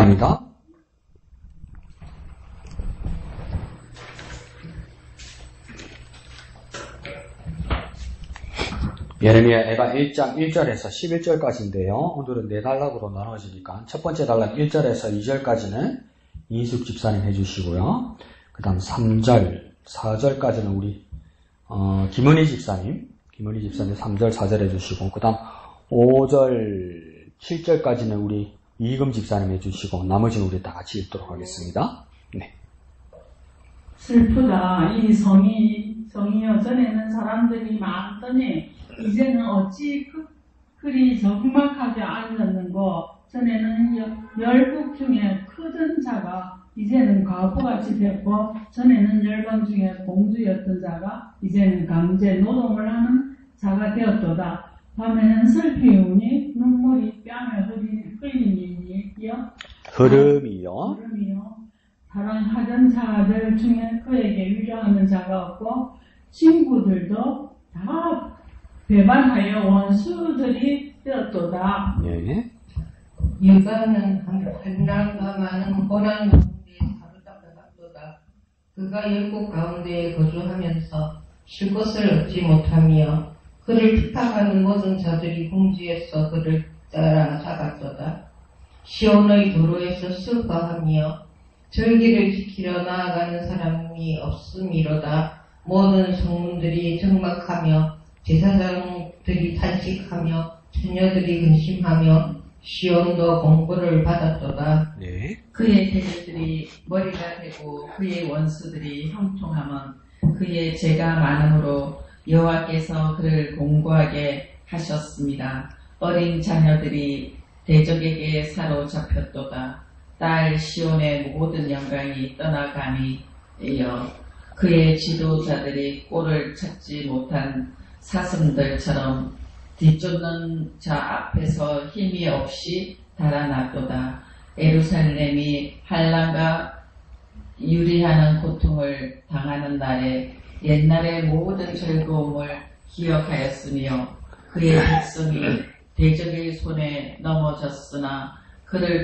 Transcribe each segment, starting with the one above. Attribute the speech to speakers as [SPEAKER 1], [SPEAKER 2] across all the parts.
[SPEAKER 1] 집사입니다. 예레미야가 1장 1절에서 11절까지인데요. 오늘은 4단락으로 나눠지니까 첫 번째 단락 1절에서 2절까지는 이인숙 집사님 해주시고요. 그 다음 3절, 4절까지는 우리 김은희 집사님 3절, 4절 해주시고 그 다음 5절, 7절까지는 우리 이금 집사님 해주시고 나머지는 우리 다 같이 읽도록 하겠습니다. 네.
[SPEAKER 2] 슬프다. 이 성이여 전에는 사람들이 많더니 이제는 어찌 그리 적막하게 앉았는고 전에는 열국 중에 크던 자가 이제는 과부같이 됐고 전에는 열방 중에 공주였던 자가 이제는 강제 노동을 하는 자가 되었도다. 밤에는 슬피 우니 눈물이 뺨에 흐름이요. 사랑하던 자들 중에 그에게 위로하는 자가 없고 친구들도 다 배반하여 원수들이 되었도다.
[SPEAKER 1] 예.
[SPEAKER 3] 유다는 한란과 많은 호란 가운데 사로잡혀갔도다. 그가 열국 가운데에 거주하면서 쉴 것을 얻지 못하며 그를 핍박하는 모든 자들이 궁지에서 그를 따라잡았도다. 시온의 도로에서 슬퍼하며 절기를 지키려 나아가는 사람이 없음이로다. 모든 성문들이 적막하며 제사장들이 탄식하며 처녀들이 근심하며 시온도 공고를 받았도다.
[SPEAKER 1] 네.
[SPEAKER 4] 그의 대적들이 머리가 되고 그의 원수들이 형통하면 그의 죄가 많음으로 여호와께서 그를 공고하게 하셨습니다. 어린 자녀들이 대적에게 사로잡혔도다. 딸 시온의 모든 영광이 떠나가니여 그의 지도자들이 꼴을 찾지 못한 사슴들처럼 뒤쫓는 자 앞에서 힘이 없이 달아났도다. 예루살렘이 환난과 유리하는 고통을 당하는 날에 옛날의 모든 즐거움을 기억하였으며 그의 백성이 대적의 손에 넘어졌으나 그를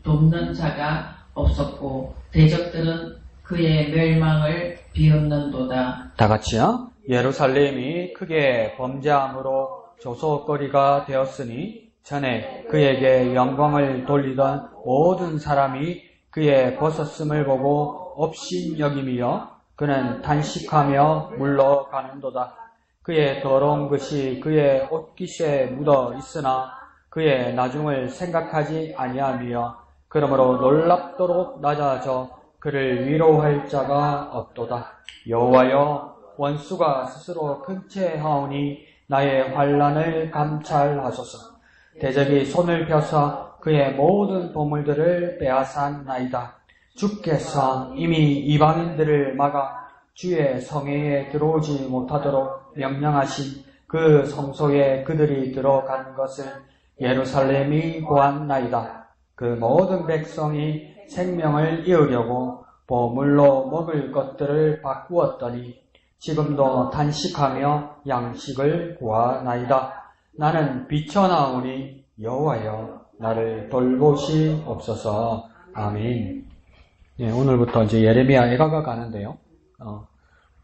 [SPEAKER 4] 돕는 자가 없었고 대적들은 그의 멸망을 비웃는도다.
[SPEAKER 1] 다 같이요. 예루살렘이 크게 범죄함으로 조소거리가 되었으니 전에 그에게 영광을 돌리던 모든 사람이 그의 벗었음을 보고 업신여김이여 그는 탄식하며 물러가는도다. 그의 더러운 것이 그의 옷깃에 묻어 있으나 그의 나중을 생각하지 아니하며 그러므로 놀랍도록 낮아져 그를 위로할 자가 없도다. 여호와여 원수가 스스로 근체하오니 나의 환난을 감찰하소서. 대적이 손을 펴서 그의 모든 보물들을 빼앗았나이다. 주께서 이미 이방인들을 막아 주의 성회에 들어오지 못하도록 명령하신 그 성소에 그들이 들어간 것을 예루살렘이 보았나이다. 그 모든 백성이 생명을 이으려고 보물로 먹을 것들을 바꾸었더니 지금도 탄식하며 양식을 구하나이다. 나는 비쳐나오니 여호와여 나를 돌보시옵소서. 아멘. 네, 오늘부터 이제 예레미야 애가가 가는데요.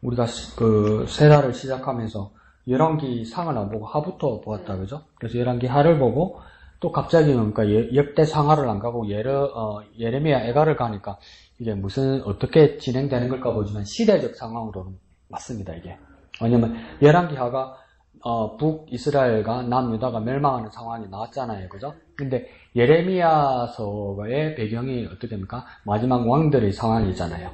[SPEAKER 1] 우리가 그 세 달을 시작하면서 열왕기 상을 안 보고 하부터 보았다, 그죠? 그래서 열왕기 하를 보고 또 갑자기 그러니까 역대 상하를 안 가고 예레미야 애가를 가니까 이게 어떻게 진행되는 걸까 보지만 시대적 상황으로는 맞습니다, 이게. 왜냐면 열왕기 하가 북이스라엘과 남유다가 멸망하는 상황이 나왔잖아요, 그죠? 근데 예레미야서의 배경이 어떻게 됩니까? 마지막 왕들의 상황이잖아요.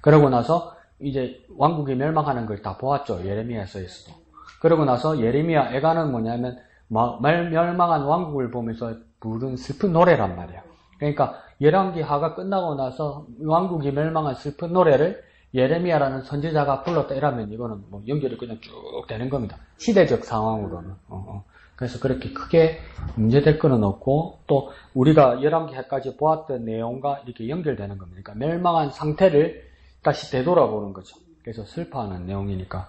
[SPEAKER 1] 그러고 나서 이제 왕국이 멸망하는 걸 다 보았죠, 예레미야서에서도. 그러고 나서 예레미야 애가는 뭐냐면 멸망한 왕국을 보면서 부른 슬픈 노래란 말이에요. 그러니까 열왕기 하가 끝나고 나서 왕국이 멸망한 슬픈 노래를 예레미야라는 선지자가 불렀다 이러면 이거는 뭐 연결이 그냥 쭉 되는 겁니다. 시대적 상황으로는. 그래서 그렇게 크게 문제될 거는 없고 또 우리가 열왕기하까지 보았던 내용과 이렇게 연결되는 겁니다. 그러니까 멸망한 상태를 다시 되돌아보는 거죠. 그래서 슬퍼하는 내용이니까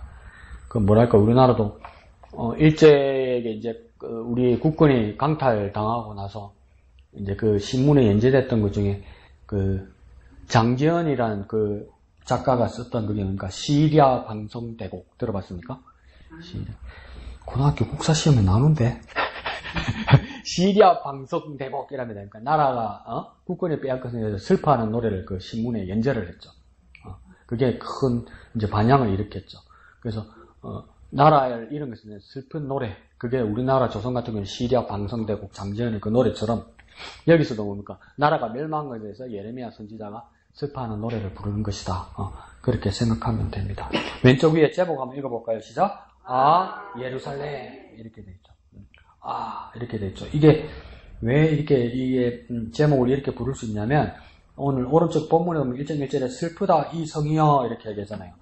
[SPEAKER 1] 그 뭐랄까 우리나라도 일제에게 이제 우리 국군이 강탈당하고 나서 이제 그 신문에 연재됐던 것 중에 그 장지연이라는 그 작가가 썼던 그게 뭔가 시리아 방송대곡 들어봤습니까? 시리아. 고등학교 국사 시험에 나오는데 시리아 방송대곡이라면 되니까 나라가 국권이 빼앗겨서 슬퍼하는 노래를 그 신문에 연재를 했죠. 그게 큰 이제 반향을 일으켰죠. 그래서 나라를 이런 것은 슬픈 노래. 그게 우리나라 조선 같은 경우는 시리아 방송대곡 장지연의 그 노래처럼 여기서도 뭡니까? 나라가 멸망한 것에 대해서 예레미야 선지자가 슬퍼하는 노래를 부르는 것이다. 그렇게 생각하면 됩니다. 왼쪽 위에 제목 한번 읽어볼까요? 시작. 예루살렘. 이렇게 돼 있죠. 이렇게 돼 있죠. 이게 왜 이게 제목을 이렇게 부를 수 있냐면 오늘 오른쪽 본문에 보면 1장 1절에 슬프다 이 성이여 이렇게 얘기하잖아요.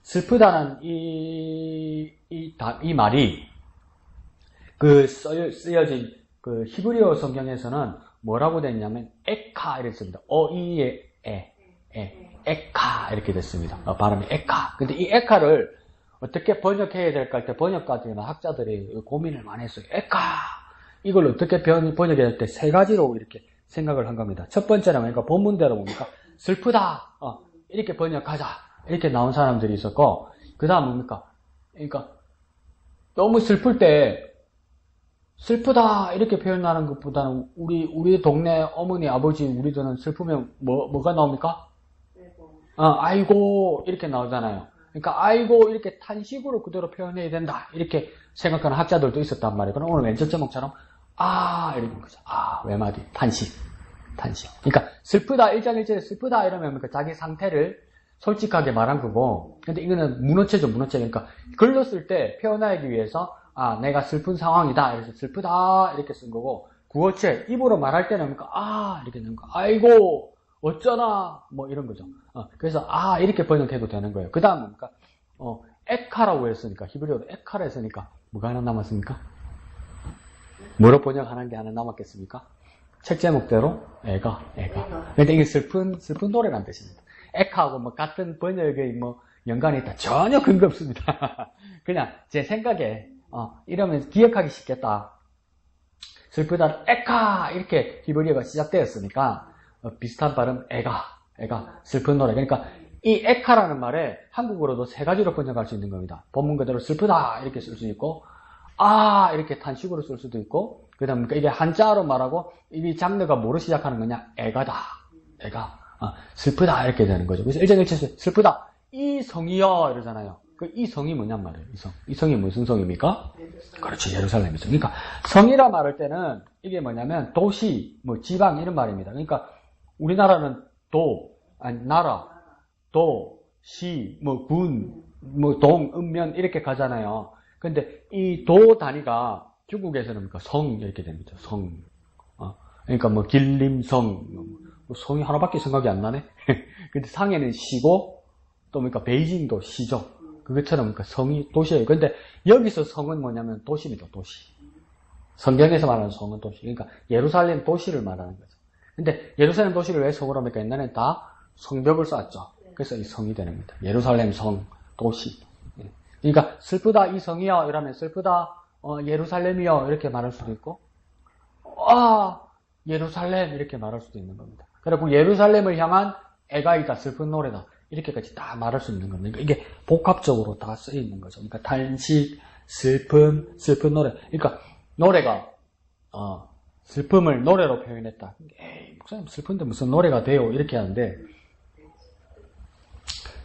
[SPEAKER 1] 슬프다는 이 말이 그 쓰여진 그 히브리어 성경에서는 뭐라고 됐냐면 에카 이렇게 씁니다. 어이의 에카 이렇게 됐습니다. 발음이 에카. 근데 이 에카를 어떻게 번역해야 될까 할 때 번역가들이나 학자들이 고민을 많이 했어요. 에카 이걸 어떻게 번역해야 될 때 세 가지로 이렇게 생각을 한 겁니다. 첫 번째는 그러니까 본문대로 보니까 슬프다 이렇게 번역하자 이렇게 나온 사람들이 있었고 그 다음 뭡니까? 그러니까 너무 슬플 때 슬프다 이렇게 표현하는 것보다는 우리 동네 어머니 아버지 우리들은 슬프면 뭐가 나옵니까? 아이고 이렇게 나오잖아요. 그러니까 아이고 이렇게 탄식으로 그대로 표현해야 된다 이렇게 생각하는 학자들도 있었단 말이에요. 그럼 오늘 왼쪽 제목처럼 이렇게 거죠. 외마디 탄식. 그러니까 슬프다 1장 1절에 슬프다 이러면 자기 상태를 솔직하게 말한 거고 근데 이거는 문어체죠. 그러니까 글로 쓸 때 표현하기 위해서 내가 슬픈 상황이다 그래서 슬프다 이렇게 쓴 거고 구어체 입으로 말할 때는 이렇게 넣는 거 아이고 어쩌나 뭐 이런 거죠. 그래서 이렇게 번역해도 되는 거예요. 그 다음 뭡니까? 에카라고 했으니까 히브리어로 에카라 했으니까 뭐가 하나 남았습니까? 뭐로 번역하는 게 하나 남았겠습니까? 책 제목대로 애가. 근데 이게 슬픈 노래란 뜻입니다. 에카하고 뭐 같은 번역의 연관이 있다. 전혀 근거 없습니다. 그냥 제 생각에 이러면 기억하기 쉽겠다. 슬프다 에카 이렇게 히브리어가 시작되었으니까 비슷한 발음 애가 슬픈 노래. 그러니까 이 에카라는 말에 한국어로도 세 가지로 번역할 수 있는 겁니다. 본문 그대로 슬프다 이렇게 쓸 수 있고 이렇게 탄식으로 쓸 수도 있고 그 다음 이게 한자로 말하고 이 장르가 뭐로 시작하는 거냐? 애가 슬프다 이렇게 되는 거죠. 그래서 1장 1절에서 슬프다 이 성이여 이러잖아요. 그 이 성이 뭐냔 말이에요. 이 성이 무슨 성입니까? 그렇죠. 예루살렘이죠. 그러니까 성이라 말할 때는 이게 뭐냐면 도시, 지방 이런 말입니다. 그러니까 우리나라는 나라, 도, 시, 군, 동, 읍면 이렇게 가잖아요. 근데 이 도 단위가 중국에서는 성 이렇게 됩니다. 성. 그러니까 길림성, 성이 하나밖에 생각이 안 나네. 근데 상해는 시고 또 베이징도 시죠. 그것처럼 성이 도시예요. 근데 여기서 성은 뭐냐면 도시입니다. 도시. 성경에서 말하는 성은 도시. 그러니까 예루살렘 도시를 말하는 거죠. 근데 예루살렘 도시를 왜 성으로 합니까? 옛날에는 다 성벽을 쌓았죠. 그래서 이 성이 되는 겁니다. 예루살렘 성, 도시. 그러니까 슬프다 이 성이여 이러면 슬프다 예루살렘이여 이렇게 말할 수도 있고 예루살렘 이렇게 말할 수도 있는 겁니다. 그리고 예루살렘을 향한 애가이다 슬픈 노래다 이렇게까지 다 말할 수 있는 겁니다. 이게 복합적으로 다 쓰여 있는 거죠. 그러니까 탄식, 슬픈 노래. 그러니까 노래가 슬픔을 노래로 표현했다. 에이, 목사님 슬픈데 무슨 노래가 돼요? 이렇게 하는데,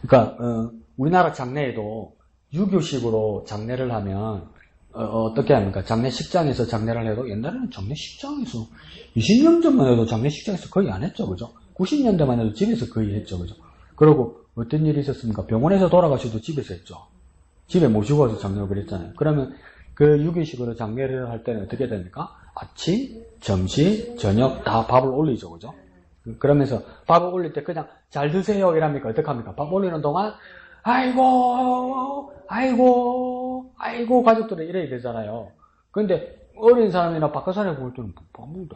[SPEAKER 1] 그러니까 우리나라 장례에도 유교식으로 장례를 하면 어떻게 합니까? 장례식장에서 장례를 해도 옛날에는 장례식장에서 20년 전만 해도 장례식장에서 거의 안 했죠, 그죠? 90년대만 해도 집에서 거의 했죠, 그죠? 그리고 어떤 일이 있었습니까? 병원에서 돌아가셔도 집에서 했죠. 집에 모시고 와서 장례를 그랬잖아요. 그러면 그 유교식으로 장례를 할 때는 어떻게 됩니까? 아침, 점심, 저녁 다 밥을 올리죠, 그죠? 그러면서 밥을 올릴 때 그냥 잘 드세요 이랍니까? 어떡합니까? 밥 올리는 동안 아이고 가족들은 이래야 되잖아요. 근데 어린 사람이나 바깥 사람이 볼 때는 밥 먹는데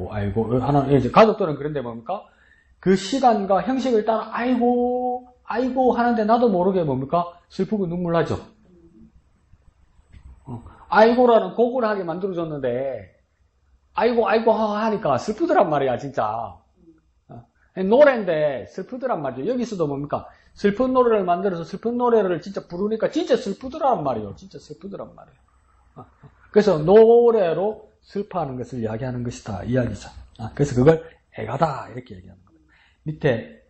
[SPEAKER 1] 아이고 하나 이제 가족들은 그런데 뭡니까? 그 시간과 형식을 따라 아이고 하는데 나도 모르게 뭡니까? 슬프고 눈물 나죠. 아이고라는 곡을 하게 만들어줬는데 아이고 하니까 슬프더란 말이야, 진짜. 노래인데 슬프더란 말이죠. 여기서도 뭡니까? 슬픈 노래를 만들어서 슬픈 노래를 진짜 부르니까 진짜 슬프더란 말이에요. 진짜 슬프더란 말이에요. 그래서 노래로 슬퍼하는 것을 이야기하는 것이다. 이야기죠. 그래서 그걸 애가다. 이렇게 얘기하는 겁니다. 밑에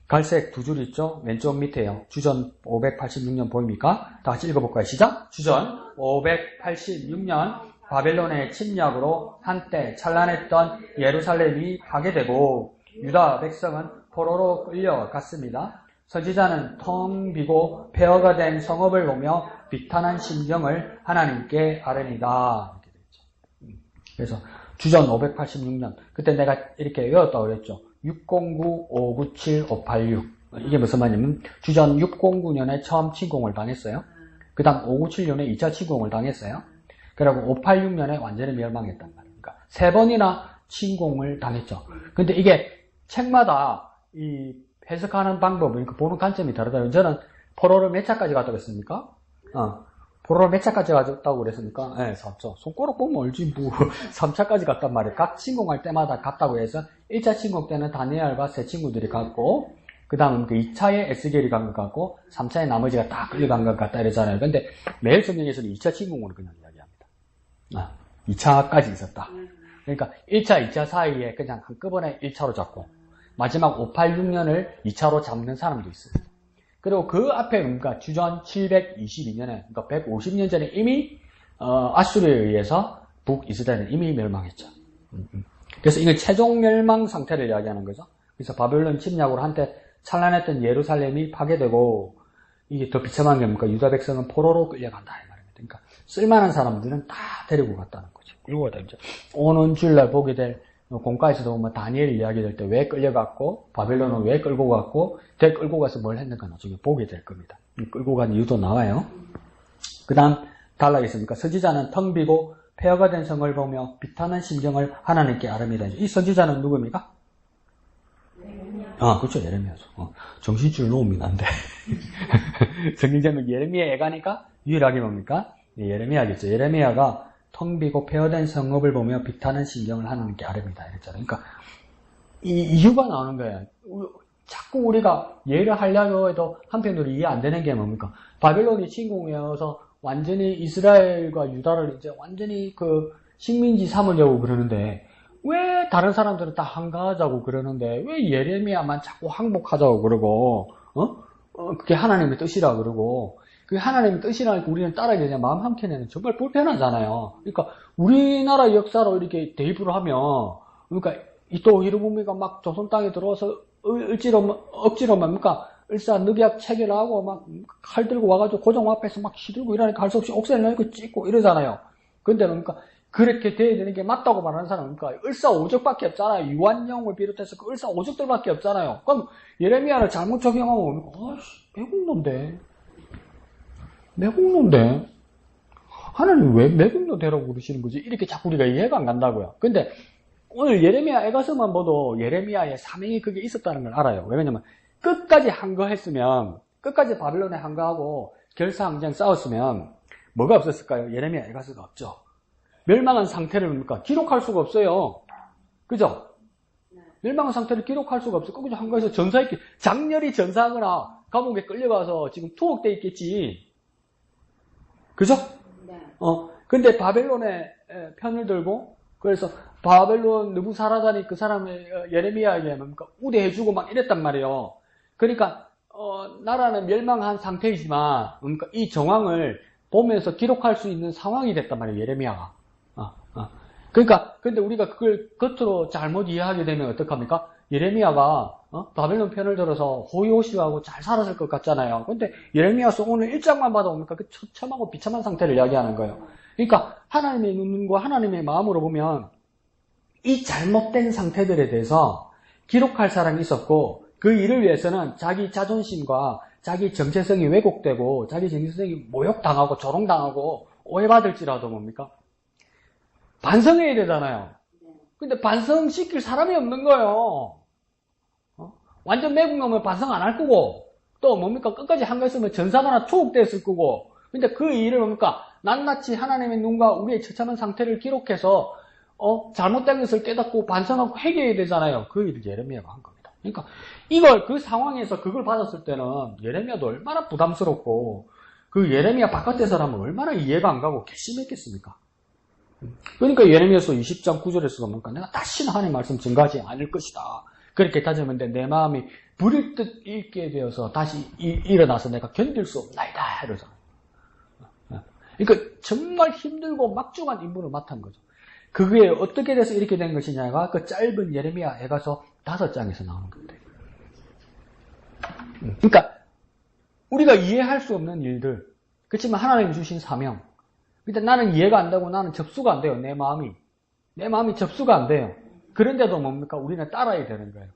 [SPEAKER 1] 갈색 두 줄 있죠? 왼쪽 밑에요. 주전 586년 보입니까? 다 같이 읽어볼까요? 시작! 주전 586년 바벨론의 침략으로 한때 찬란했던 예루살렘이 파괴되고 유다 백성은 포로로 끌려갔습니다. 선지자는 텅 비고 폐허가 된 성읍을 보며 비탄한 심정을 하나님께 아뢰니다. 이렇게 되죠. 그래서 주전 586년 그때 내가 이렇게 외웠다고 그랬죠. 609, 597, 586 이게 무슨 말이냐면 주전 609년에 처음 침공을 당했어요. 그 다음 597년에 2차 침공을 당했어요. 그리고 586년에 완전히 멸망했단 말이에요. 그러니까 3번이나 침공을 당했죠. 근데 이게 책마다 이 해석하는 방법, 그러니까 보는 관점이 다르다. 저는 포로를 몇 차까지 갔다고 했습니까? 포로를 몇 차까지 갔다고 그랬습니까? 네, 3차. 손가락 보면 알지, 뭐. 3차까지 갔단 말이에요. 각 침공할 때마다 갔다고 해서 1차 침공 때는 다니엘과 세 친구들이 갔고, 그 다음은 그 2차에 에스겔이 간 것 같고, 3차에 나머지가 다 끌려간 것 같다 이러잖아요. 근데 매일 성경에서는 2차 침공으로 그냥 이야기합니다. 2차까지 있었다. 그러니까 1차, 2차 사이에 그냥 한꺼번에 1차로 잡고, 마지막 586년을 2차로 잡는 사람도 있어요. 그리고 그 앞에 그러니까 주전 722년에 그러니까 150년 전에 이미 아수르에 의해서 북이스라엘은 이미 멸망했죠. 그래서 이건 최종 멸망 상태를 이야기하는 거죠. 그래서 바벨론 침략으로 한때 찬란했던 예루살렘이 파괴되고 이게 더 비참한 게 뭡니까? 유다 백성은 포로로 끌려간다 이 말입니다. 그러니까 쓸만한 사람들은 다 데리고 갔다는 거죠. 그리고 이제 오는 주일날 보게 될 공과에서도 보면 다니엘 이야기 될 때 왜 끌려갔고 바벨론은 왜 끌고 갔고 끌고 가서 뭘 했는가 나중에 보게 될 겁니다. 끌고 간 이유도 나와요. 그 다음 달라겠습니까? 선지자는 텅 비고 폐허가 된 성을 보며 비탄한 심정을 하나님께 아뢰니다. 이 선지자는 누구입니까? 그렇죠. 예레미야죠. 정신줄 놓으면 안 돼. 성경제목 예레미야 애가니까 유일하게 뭡니까? 예레미야겠죠. 예레미야가 텅 비고 폐허된 성읍을 보며 비탄한 심정을 하나님께 아뢰니다. 이랬잖아요. 그러니까 이 이유가 나오는 거예요. 자꾸 우리가 이해를 하려고 해도 한편으로 이해 안 되는 게 뭡니까? 바벨론이 침공해서 완전히 이스라엘과 유다를 이제 완전히 그 식민지 삼으려고 그러는데 왜 다른 사람들은 다 항거하자고 그러는데 왜 예레미야만 자꾸 항복하자고 그러고 그게 하나님의 뜻이라 그러고 그 하나님의 뜻이라니까 우리는 따라야 되냐 마음 한켠에는 정말 불편하잖아요. 그러니까 우리나라 역사로 이렇게 대입을 하면 그러니까 이토 히로부미가 막 조선 땅에 들어와서 억지로 뭡니까 을사늑약 체결하고 막 칼 들고 와가지고 고종 앞에서 막 휘둘고 이러니까 할 수 없이 옥새를 내고 찍고 이러잖아요. 근데 그러니까 그렇게 돼야 되는 게 맞다고 말하는 사람은 그러니까 을사오적밖에 없잖아요. 유한영을 비롯해서 그 을사오적들밖에 없잖아요. 그럼 예레미야를 잘못 적용하면 매국노인데 하나님 왜 매국노 되라고 그러시는 거지? 이렇게 자꾸 우리가 이해가 안 간다고요. 근데 오늘 예레미야 애가서만 봐도 예레미야의 사명이 그게 있었다는 걸 알아요. 왜냐면 끝까지 항거했으면 끝까지 바벨론에 항거하고 결사항쟁 싸웠으면 뭐가 없었을까요? 예레미야 애가서가 없죠. 멸망한 상태를 뭡니까? 기록할 수가 없어요. 그죠? 멸망한 상태를 기록할 수가 없어. 거기서 항거해서 전사했기 장렬히 전사하거나 감옥에 끌려가서 지금 투옥돼 있겠지. 그죠? 근데 바벨론의 편을 들고 그래서 바벨론 느부사라단이 그 사람의 예레미야에게 뭡니까? 우대해주고 막 이랬단 말이에요. 그러니까 나라는 멸망한 상태이지만 그러니까 이 정황을 보면서 기록할 수 있는 상황이 됐단 말이에요. 예레미야가. 그러니까 근데 우리가 그걸 겉으로 잘못 이해하게 되면 어떡합니까? 예레미야가 바벨론 편을 들어서 호의호식하고 잘 살았을 것 같잖아요. 근데 예레미야서 오늘 1장만 봐도 뭡니까? 그 처참하고 비참한 상태를 이야기하는 거예요. 그러니까 하나님의 눈과 하나님의 마음으로 보면 이 잘못된 상태들에 대해서 기록할 사람이 있었고 그 일을 위해서는 자기 자존심과 자기 정체성이 왜곡되고 자기 정체성이 모욕당하고 조롱당하고 오해받을지라도 뭡니까? 반성해야 되잖아요. 근데 반성시킬 사람이 없는 거예요. 완전 매국노면 반성 안 할 거고 또 뭡니까? 끝까지 한거였으면 전사가나 투옥됐을 거고 근데 그 일을 뭡니까? 낱낱이 하나님의 눈과 우리의 처참한 상태를 기록해서 잘못된 것을 깨닫고 반성하고 회개해야 되잖아요. 그 일을 예레미야가 한 겁니다. 그러니까 이걸 그 상황에서 그걸 받았을 때는 예레미야도 얼마나 부담스럽고 그 예레미야 바깥의 사람은 얼마나 이해가 안 가고 괘씸했겠습니까? 그러니까 예레미야서 20장 9절에서도 뭡니까? 내가 다시는 하나님의 말씀 증가하지 않을 것이다. 그렇게 다짐했는데 내 마음이 불일 듯 읽게 되어서 다시 일어나서 내가 견딜 수 없나이다. 이러잖아요. 그러니까 정말 힘들고 막중한 임무를 맡은 거죠. 그게 어떻게 돼서 이렇게 된 것이냐가 그 짧은 예레미야 애가서 5장에서 나오는 겁니다. 그러니까 우리가 이해할 수 없는 일들, 그렇지만 하나님이 주신 사명. 근데 나는 이해가 안 되고 나는 접수가 안 돼요. 내 마음이 접수가 안 돼요. 그런데도 뭡니까? 우리는 따라야 되는 거예요.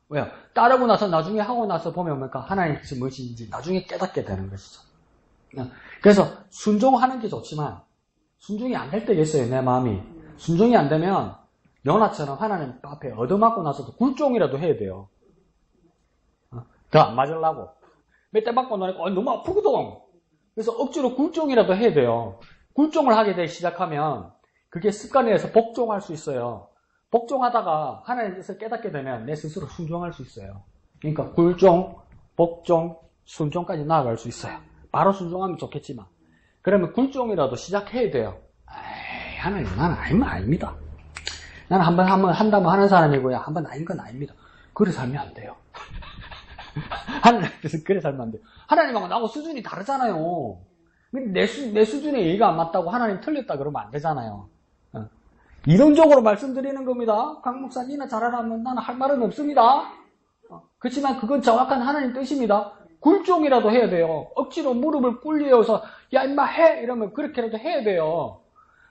[SPEAKER 1] 왜요? 따르고 나서 나중에 하고 나서 보면 뭡니까? 하나님께서 무엇인지 나중에 깨닫게 되는 것이죠. 그래서 순종하는 게 좋지만 순종이 안 될 때가 있어요. 내 마음이. 순종이 안 되면 요나처럼 하나님 앞에 얻어맞고 나서도 굴종이라도 해야 돼요. 더 안 맞으려고. 몇 대 맞고 나니까 너무 아프거든. 그래서 억지로 굴종이라도 해야 돼요. 굴종을 하게 되기 시작하면 그게 습관에서 복종할 수 있어요. 복종하다가 하나님의 뜻을 깨닫게 되면 내 스스로 순종할 수 있어요. 그러니까 굴종, 복종, 순종까지 나아갈 수 있어요. 바로 순종하면 좋겠지만 그러면 굴종이라도 시작해야 돼요. 에이, 하나님 나는 아닙니다. 나는 한번 한다면 하는 사람이고요. 한번 아닌 건 아닙니다. 그래 살면 안 돼요. 하나님께서 그래 살면 안 돼요. 하나님하고 나하고 수준이 다르잖아요. 내 수준에 얘기가 안 맞다고 하나님 틀렸다 그러면 안 되잖아요. 이론적으로 말씀드리는 겁니다. 강 목사님이나 잘하라면 나는 할 말은 없습니다. 그렇지만 그건 정확한 하나님 뜻입니다. 굴종이라도 해야 돼요. 억지로 무릎을 꿇려서 야 임마 해 이러면 그렇게라도 해야 돼요.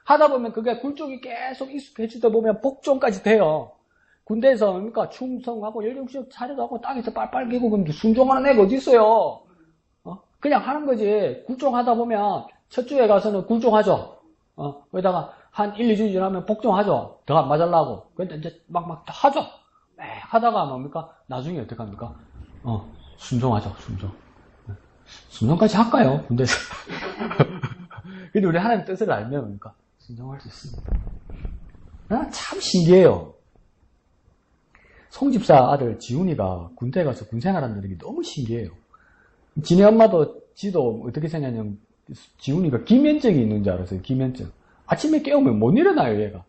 [SPEAKER 1] 하다 보면 그게 굴종이 계속 익숙해지다 보면 복종까지 돼요. 군대에서 그러니까 충성하고 열정식 차려도 하고 땅에서 빨빨 기고 그럼 순종하는 애가 어디 있어요? 그냥 하는 거지. 굴종하다 보면 첫 주에 가서는 굴종하죠. 거기다가 한 1, 2주 지나면 복종하죠. 더 안 맞으려고. 근데 이제 막 하죠. 하다가 뭡니까? 나중에 어떻게 합니까? 순종하죠, 순종. 순종까지 할까요? 군대에서. 근데 우리 하나님 뜻을 알면 뭡니까? 순종할 수 있습니다. 참 신기해요. 송집사 아들 지훈이가 군대 가서 군 생활한다는 게 너무 신기해요. 지네 엄마도 지도 어떻게 생각하냐면 지훈이가 기면증이 있는 줄 알았어요. 기면증. 아침에 깨우면 못 일어나요, 얘가.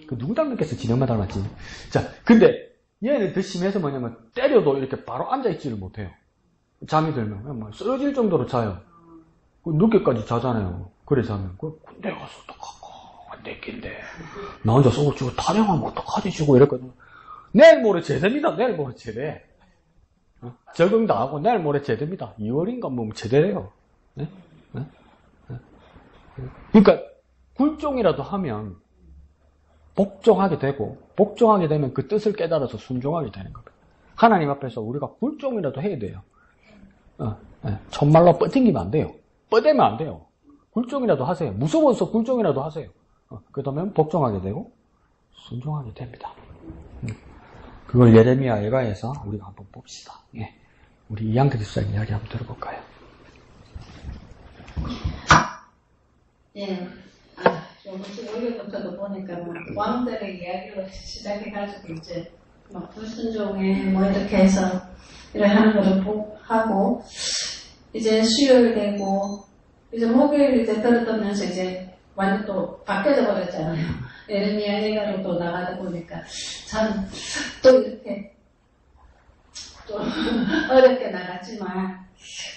[SPEAKER 1] 그 누구 닮았겠어? 지네 엄마 닮았지. 자, 근데 얘는 더 심해서 뭐냐면 때려도 이렇게 바로 앉아있지를 못해요. 잠이 들면 그냥 막 쓰러질 정도로 자요. 늦게까지 자잖아요. 그래 자면 군대 가서 어떡하고 안 됐긴데 나 혼자 속을 치고 타령하면 어떡하지 지고 이랬거든요. 내일 모레 제대입니다. 내일 모레 제대. 적응도 하고 내일 모레 제대입니다. 2월인가 뭐 제대래요. 네? 네? 네? 그러니까 굴종이라도 하면 복종하게 되고 복종하게 되면 그 뜻을 깨달아서 순종하게 되는 겁니다. 하나님 앞에서 우리가 굴종이라도 해야 돼요. 정말로 뻗팅기면 안 돼요. 뻗대면 안 돼요. 굴종이라도 하세요. 무서워서 굴종이라도 하세요. 그러면 복종하게 되고 순종하게 됩니다. 그걸 예레미야 예가에서 우리가 한번 봅시다. 예. 우리 이양대 집사님 이야기 한번 들어볼까요?
[SPEAKER 5] 예. 요즘 우리부터도 보니까 왕들의 이야기로 시작해가지고 이제 막 불순종에 뭐 이렇게 해서 이렇게 하는 거를 하고 이제 수요일 되고 이제 목요일 이제 들었다면서 이제 완전 또 바뀌어져 버렸잖아요. 예레미야 예가로 또 나가다 보니까 참 또 이렇게 또 어렵게 나갔지만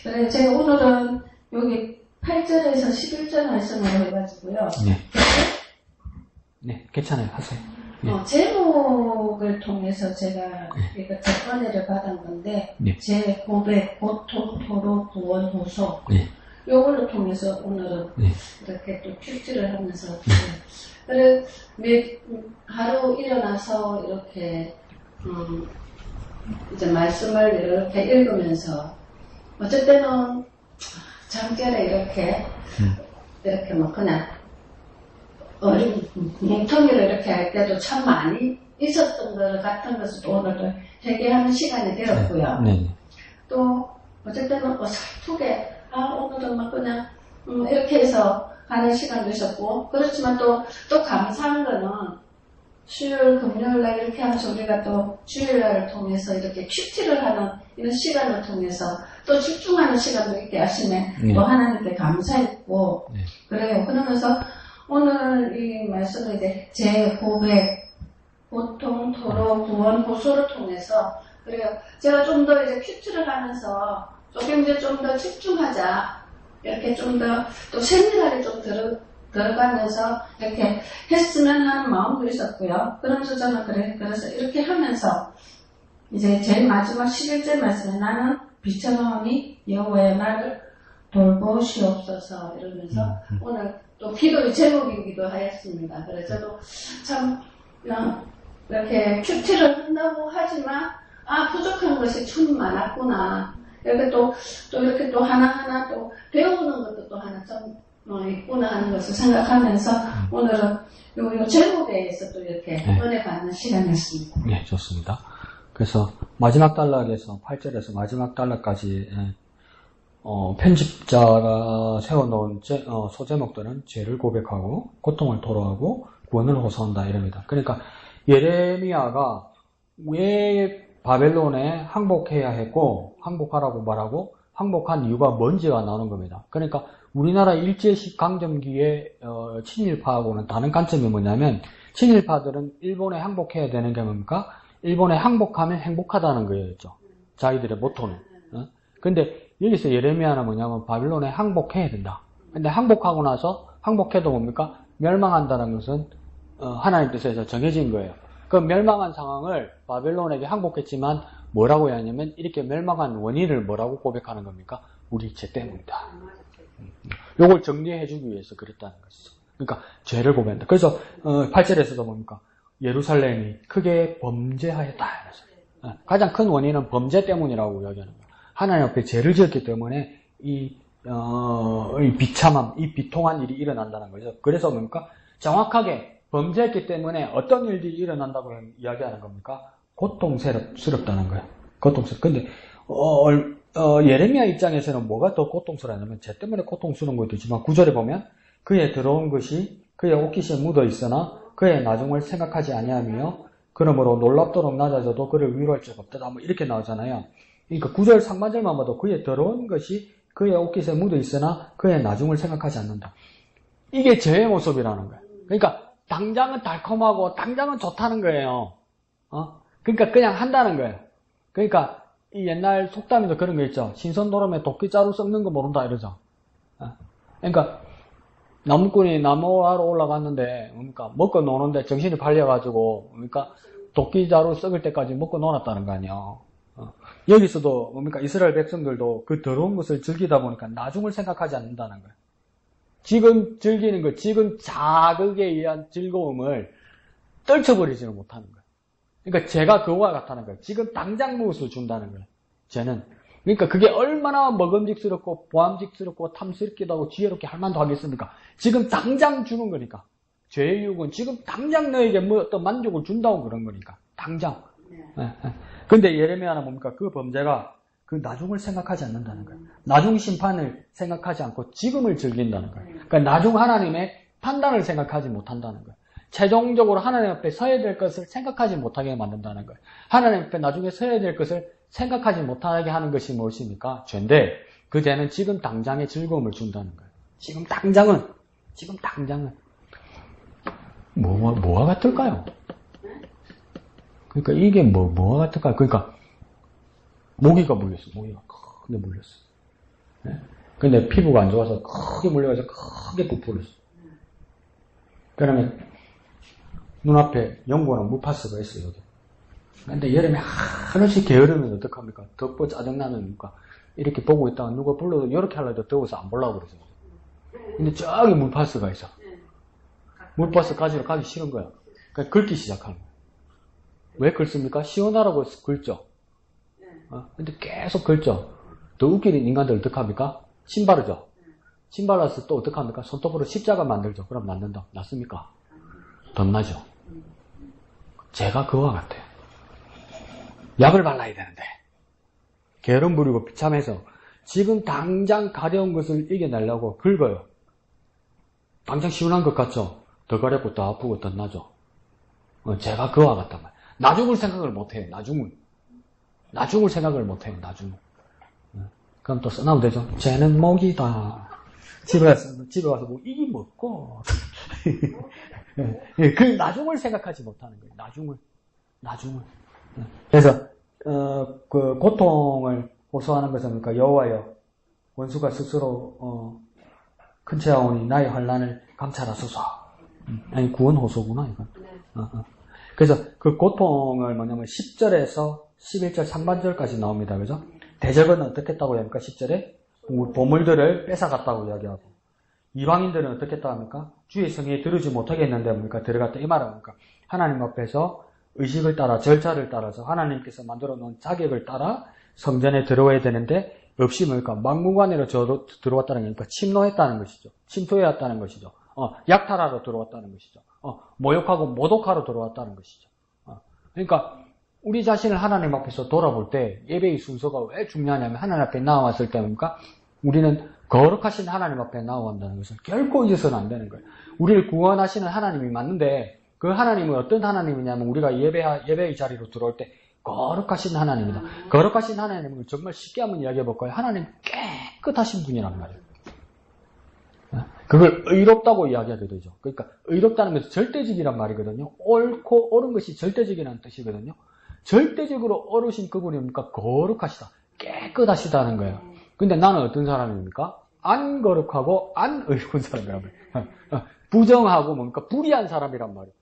[SPEAKER 5] 그래 제가 오늘은 여기 8절에서 11절 말씀을 해가지고요.
[SPEAKER 1] 네. 네, 괜찮아요. 하세요. 네.
[SPEAKER 5] 제목을 통해서 제가 이거 접근회를 받은 건데,
[SPEAKER 1] 네.
[SPEAKER 5] 제 고백, 고통, 토로, 구원, 호소.
[SPEAKER 1] 네.
[SPEAKER 5] 요걸로 통해서 오늘은
[SPEAKER 1] 네.
[SPEAKER 5] 이렇게 또 큐티를 하면서. 그래, 하루 일어나서 이렇게, 이제 말씀을 이렇게 읽으면서, 어쩔 때는 잠결에 이렇게 뭐 그냥 어린 뭉텅이를 이렇게 할 때도 참 많이 있었던 것 같은 것을 오늘도 회개하는 시간이 되었고요.
[SPEAKER 1] 네.
[SPEAKER 5] 또 어쩔 때는 어설프게 오늘은 막 그냥 이렇게 해서 가는 시간도 있었고 그렇지만 또 감사한 거는 수요일, 금요일날 이렇게 하면서 우리가 또 주일날을 통해서 이렇게 큐티를 하는 이런 시간을 통해서 또 집중하는 시간도 있게 하시네. 또 하나님께 감사했고 그래요. 그러면서 오늘 이 말씀을 이제 제 고백, 고통, 토로, 구원, 호소를 통해서 그래요. 제가 좀 더 이제 큐티를 하면서 조금 이제 좀 더 집중하자. 이렇게 좀 더 또 세밀하게 좀 들어가면서 이렇게 했으면 하는 마음도 있었고요. 그러면서 저는 그래서 이렇게 하면서 이제 제일 마지막 11절 말씀에 나는 비천하오니 여호와의 말을 돌보시옵소서 이러면서 오늘 또 기도의 제목이기도 하였습니다. 그래서 저도 참 이렇게 큐티를 한다고 하지만 부족한 것이 참 많았구나. 이렇게 또 이렇게 또 하나하나 또 배우는 것도 또 하나 좀 있구나 하는 것을 생각하면서 오늘은 요 제목에 대해서 또 이렇게 은혜 받는 시간이었습니다.
[SPEAKER 1] 네, 좋습니다. 그래서 마지막 단락에서 8절에서 마지막 단락까지 편집자가 세워놓은 소제목들은 죄를 고백하고 고통을 토로하고 구원을 호소한다 이럽니다. 그러니까 예레미야가 왜 바벨론에 항복해야 했고 항복하라고 말하고 항복한 이유가 뭔지가 나오는 겁니다. 그러니까 우리나라 일제식 강점기의 친일파하고는 다른 관점이 뭐냐면 친일파들은 일본에 항복해야 되는 게 뭡니까? 일본에 항복하면 행복하다는 거였죠. 자기들의 모토는. 근데 여기서 예레미야는 뭐냐면 바빌론에 항복해야 된다. 근데 항복하고 나서 항복해도 뭡니까? 멸망한다는 것은 하나님 뜻에서 정해진 거예요. 그 멸망한 상황을 바벨론에게 항복했지만 뭐라고 해야 하냐면 이렇게 멸망한 원인을 뭐라고 고백하는 겁니까? 우리 죄 때문이다. 요걸 정리해주기 위해서 그랬다는 것이죠. 그러니까 죄를 고백한다. 그래서 8절에서도 뭡니까? 예루살렘이 크게 범죄하였다. 가장 큰 원인은 범죄 때문이라고 이야기하는 거예요. 하나님 앞에 죄를 지었기 때문에 이 비참함, 이 비통한 일이 일어난다는 거죠. 그래서 뭡니까? 정확하게 범죄했기 때문에 어떤 일들이 일어난다고 이야기하는 겁니까? 고통스럽다는 거예요. 고통스럽. 근데 예레미야 입장에서는 뭐가 더 고통스러우냐면 죄 때문에 고통스러운 것도 있지만 9절에 보면 그의 들어온 것이 그의 옷깃에 묻어 있으나 그의 나중을 생각하지 아니하며 그러므로 놀랍도록 낮아져도 그를 위로할 적 없다. 뭐 이렇게 나오잖아요. 그러니까 9절 상반절만 봐도 그의 들어온 것이 그의 옷깃에 묻어 있으나 그의 나중을 생각하지 않는다. 이게 죄의 모습이라는 거예요. 그러니까 당장은 달콤하고 당장은 좋다는 거예요. 그러니까 그냥 한다는 거예요. 그러니까 이 옛날 속담에도 그런 거 있죠. 신선도름에 도끼자루 썩는 거 모른다 이러죠. 그러니까 나무꾼이 나무하러 올라갔는데 그러니까 먹고 노는데 정신이 팔려가지고 그러니까 도끼자루 썩을 때까지 먹고 놀았다는 거 아니에요. 여기서도 뭡니까 이스라엘 백성들도 그 더러운 것을 즐기다 보니까 나중을 생각하지 않는다는 거예요. 지금 즐기는 것, 지금 자극에 의한 즐거움을 떨쳐버리지는 못하는 거예요. 그러니까 죄가 그와 같다는 거예요. 지금 당장 무엇을 준다는 거예요. 죄는. 그러니까 그게 얼마나 먹음직스럽고 보암직스럽고 탐스럽기도 하고 지혜롭게 할 만도 하겠습니까? 지금 당장 주는 거니까. 죄의 유혹은 지금 당장 너에게 뭐 어떤 만족을 준다고 그런 거니까. 당장. 근데 예레미야는 뭡니까? 그 범죄가 그 나중을 생각하지 않는다는 거예요. 나중 심판을 생각하지 않고 지금을 즐긴다는 거예요. 그러니까 나중 하나님의 판단을 생각하지 못한다는 거예요. 최종적으로 하나님 앞에 서야 될 것을 생각하지 못하게 만든다는 거예요. 하나님 앞에 나중에 서야 될 것을 생각하지 못하게 하는 것이 무엇입니까? 죄인데 그 죄는 지금 당장의 즐거움을 준다는 거예요. 지금 당장은 뭐가 같을까요? 그러니까 이게 뭐가 같을까요? 그러니까 모기가 물렸어. 모기가 크게 물렸어. 네? 근데 피부가 안 좋아서 크게 물려가지고 크게 부풀었어. 그러면 눈앞에 연고는 무파스가 있어요. 여기. 근데 여름에 하루씩 게으르면 어떡합니까? 덥고 짜증나니까 이렇게 보고 있다가 누가 불러도 이렇게 하려도 더워서 안 보려고 그러죠. 근데 저기 물파스가 있어. 물파스 가지러 가기 싫은 거야. 그러니까 긁기 시작하는 거야. 왜 긁습니까? 시원하라고 긁죠. 근데 계속 긁죠. 더 웃기는 인간들 어떡합니까? 신바르죠. 신발라서 또 어떡합니까? 손톱으로 십자가 만들죠. 그럼 낫는다. 낫습니까? 덧나죠. 제가 그와 같아요. 약을 발라야 되는데 게으름 부리고 비참해서 지금 당장 가려운 것을 이겨내려고 긁어요. 당장 시원한 것 같죠? 더 가렵고 더 아프고 덧나죠. 제가 그와 같단 말이에요. 나중을 생각을 못해요. 나중을 생각을 못해요. 나중을. 그럼 또 써나면 되죠. 쟤는 목이다. 집에 가서 뭐 이게 먹고. 그 나중을 생각하지 못하는 거예요. 나중을. 그래서 그 고통을 호소하는 것은 그러니까 여호와여 원수가 스스로 큰 채하오니 나의 환난을 감찰하소서. 아니 구원 호소구나 이건. 그래서 그 고통을 뭐냐면 10절에서 11절 상반절까지 나옵니다. 그죠? 대적은 어떻게 했다고 합니까? 10절에 보물들을 뺏어갔다고 이야기하고, 이방인들은 어떻게 했다고 합니까? 주의 성에 들으지 못하게 했는데 뭡니까? 들어갔다 이 말은 뭡니까? 하나님 앞에서 의식을 따라 절차를 따라서 하나님께서 만들어 놓은 자격을 따라 성전에 들어와야 되는데 없이 뭡니까? 막무가내로 들어왔다는 게 뭡니까? 침노했다는 것이죠. 침투해왔다는 것이죠. 약탈하러 들어왔다는 것이죠. 모욕하고 모독하러 들어왔다는 것이죠. 그러니까 우리 자신을 하나님 앞에서 돌아볼 때 예배의 순서가 왜 중요하냐면 하나님 앞에 나와왔을 때 뭡니까? 우리는 거룩하신 하나님 앞에 나와간다는 것을 결코 잊어서는 안 되는 거예요. 우리를 구원하시는 하나님이 맞는데 그 하나님은 어떤 하나님이냐면 우리가 예배의 자리로 들어올 때 거룩하신 하나님이다. 거룩하신 하나님을 정말 쉽게 한번 이야기해 볼까요? 하나님 깨끗하신 분이란 말이에요. 그걸 의롭다고 이야기하게 되죠. 그러니까 의롭다는 것은 절대적이란 말이거든요. 옳고 옳은 것이 절대적이라는 뜻이거든요. 절대적으로 옳으신 그분입니까? 거룩하시다. 깨끗하시다는 거예요. 근데 나는 어떤 사람입니까? 안 거룩하고 안 의로운 사람이란 말이에요. 부정하고 뭡니까? 불의한 사람이란 말이에요.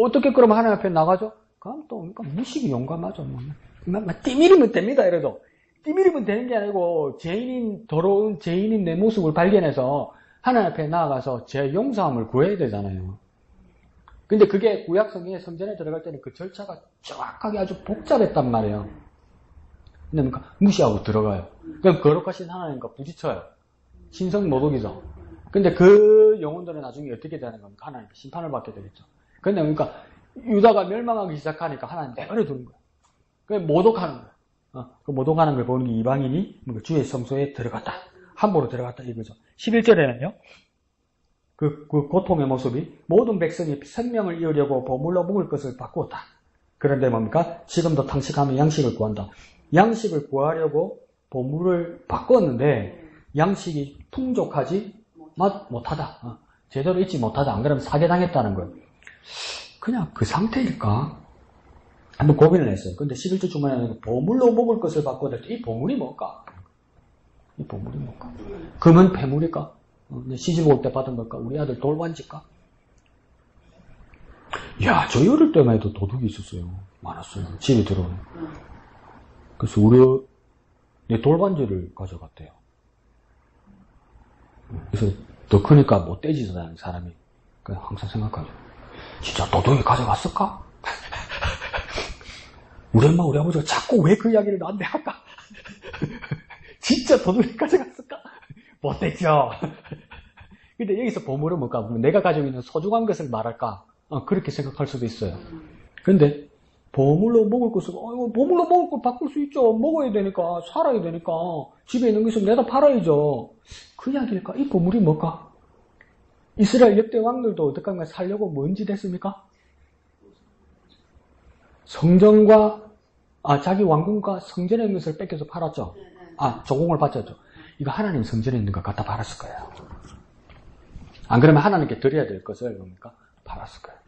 [SPEAKER 1] 어떻게 그러면 하나님 앞에 나가죠? 그럼 또 그러니까 무식이 용감하죠. 띠밀이면 됩니다. 이래도 띠밀이면 되는 게 아니고 더러운 죄인인 내 모습을 발견해서 하나님 앞에 나아가서 제 용서함을 구해야 되잖아요. 근데 그게 구약성경의 성전에 들어갈 때는 그 절차가 정확하게 아주 복잡했단 말이에요. 근데 그러니까 무시하고 들어가요. 그럼 거룩하신 하나님과 부딪혀요. 신성모독이죠. 근데 그 영혼들은 나중에 어떻게 되는 겁니까? 하나님께 심판을 받게 되겠죠. 근데 그러니까 유다가 멸망하기 시작하니까 하나님 내버려 두는 거예요. 그 모독하는 거예요. 그 모독하는 걸 보는 게 이방인이 주의 성소에 들어갔다. 함부로 들어갔다 이거죠. 11절에는요. 그 고통의 모습이 모든 백성이 생명을 이으려고 보물로 먹을 것을 바꾸었다. 그런데 뭡니까? 지금도 탕식하면 양식을 구한다. 양식을 구하려고 보물을 바꿨는데 양식이 풍족하지 못하다. 제대로 잊지 못하다. 안 그러면 사기당했다는 거예요. 그냥 그 상태일까? 한번 고민을 했어요. 근데 11절 중반에 보물로 먹을 것을 바꿔야 될 때 이 보물이 뭘까? 이 보물이 뭘까? 금은 폐물일까? 시집 올 때 받은 걸까? 우리 아들 돌반지일까? 야, 저희 어릴 때만 해도 도둑이 있었어요. 많았어요. 집에 들어오는. 그래서 내 돌반지를 가져갔대요. 그래서 더 크니까 못 떼지다는 사람이 항상 생각하죠. 진짜 도둑이 가져갔을까? 우리 엄마, 우리 아버지가 자꾸 왜 그 이야기를 나한테 할까? 진짜 도둑이 가져갔을까? 못됐죠. 근데 여기서 보물은 뭘까? 내가 가지고 있는 소중한 것을 말할까? 그렇게 생각할 수도 있어요. 근데 보물로 먹을 것을 보물로 먹을 걸 바꿀 수 있죠. 먹어야 되니까, 살아야 되니까 집에 있는 것을 내다 팔아야죠. 그 이야기일까? 이 보물이 뭘까? 이스라엘 역대 왕들도 어떻게 하면 살려고 뭔 짓 했습니까? 성전과 자기 왕궁과 성전에 있는 것을 뺏겨서 팔았죠. 조공을 바쳤죠. 이거 하나님 성전에 있는 거 갖다 팔았을 거예요. 안 그러면 하나님께 드려야 될 것을 뭡니까? 팔았을 거예요.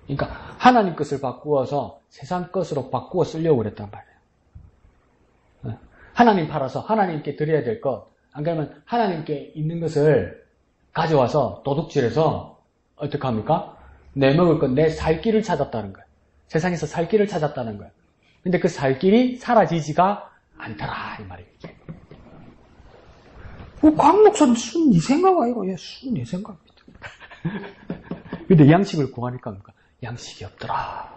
[SPEAKER 1] 그러니까 하나님 것을 바꾸어서 세상 것으로 바꾸어 쓰려고 그랬단 말이에요. 하나님 팔아서 하나님께 드려야 될 것, 안 그러면 하나님께 있는 것을 가져와서 도둑질해서 어떻게 합니까? 내 먹을 것, 내 살 길을 찾았다는 거예요. 세상에서 살 길을 찾았다는 거예요. 근데 그 살 길이 사라지지가 않더라 이 말이에요. 곽 목사님 순 네 생각 아니고 순 네 생각입니다. 근데 양식을 구하니까 뭡니까? 양식이 없더라.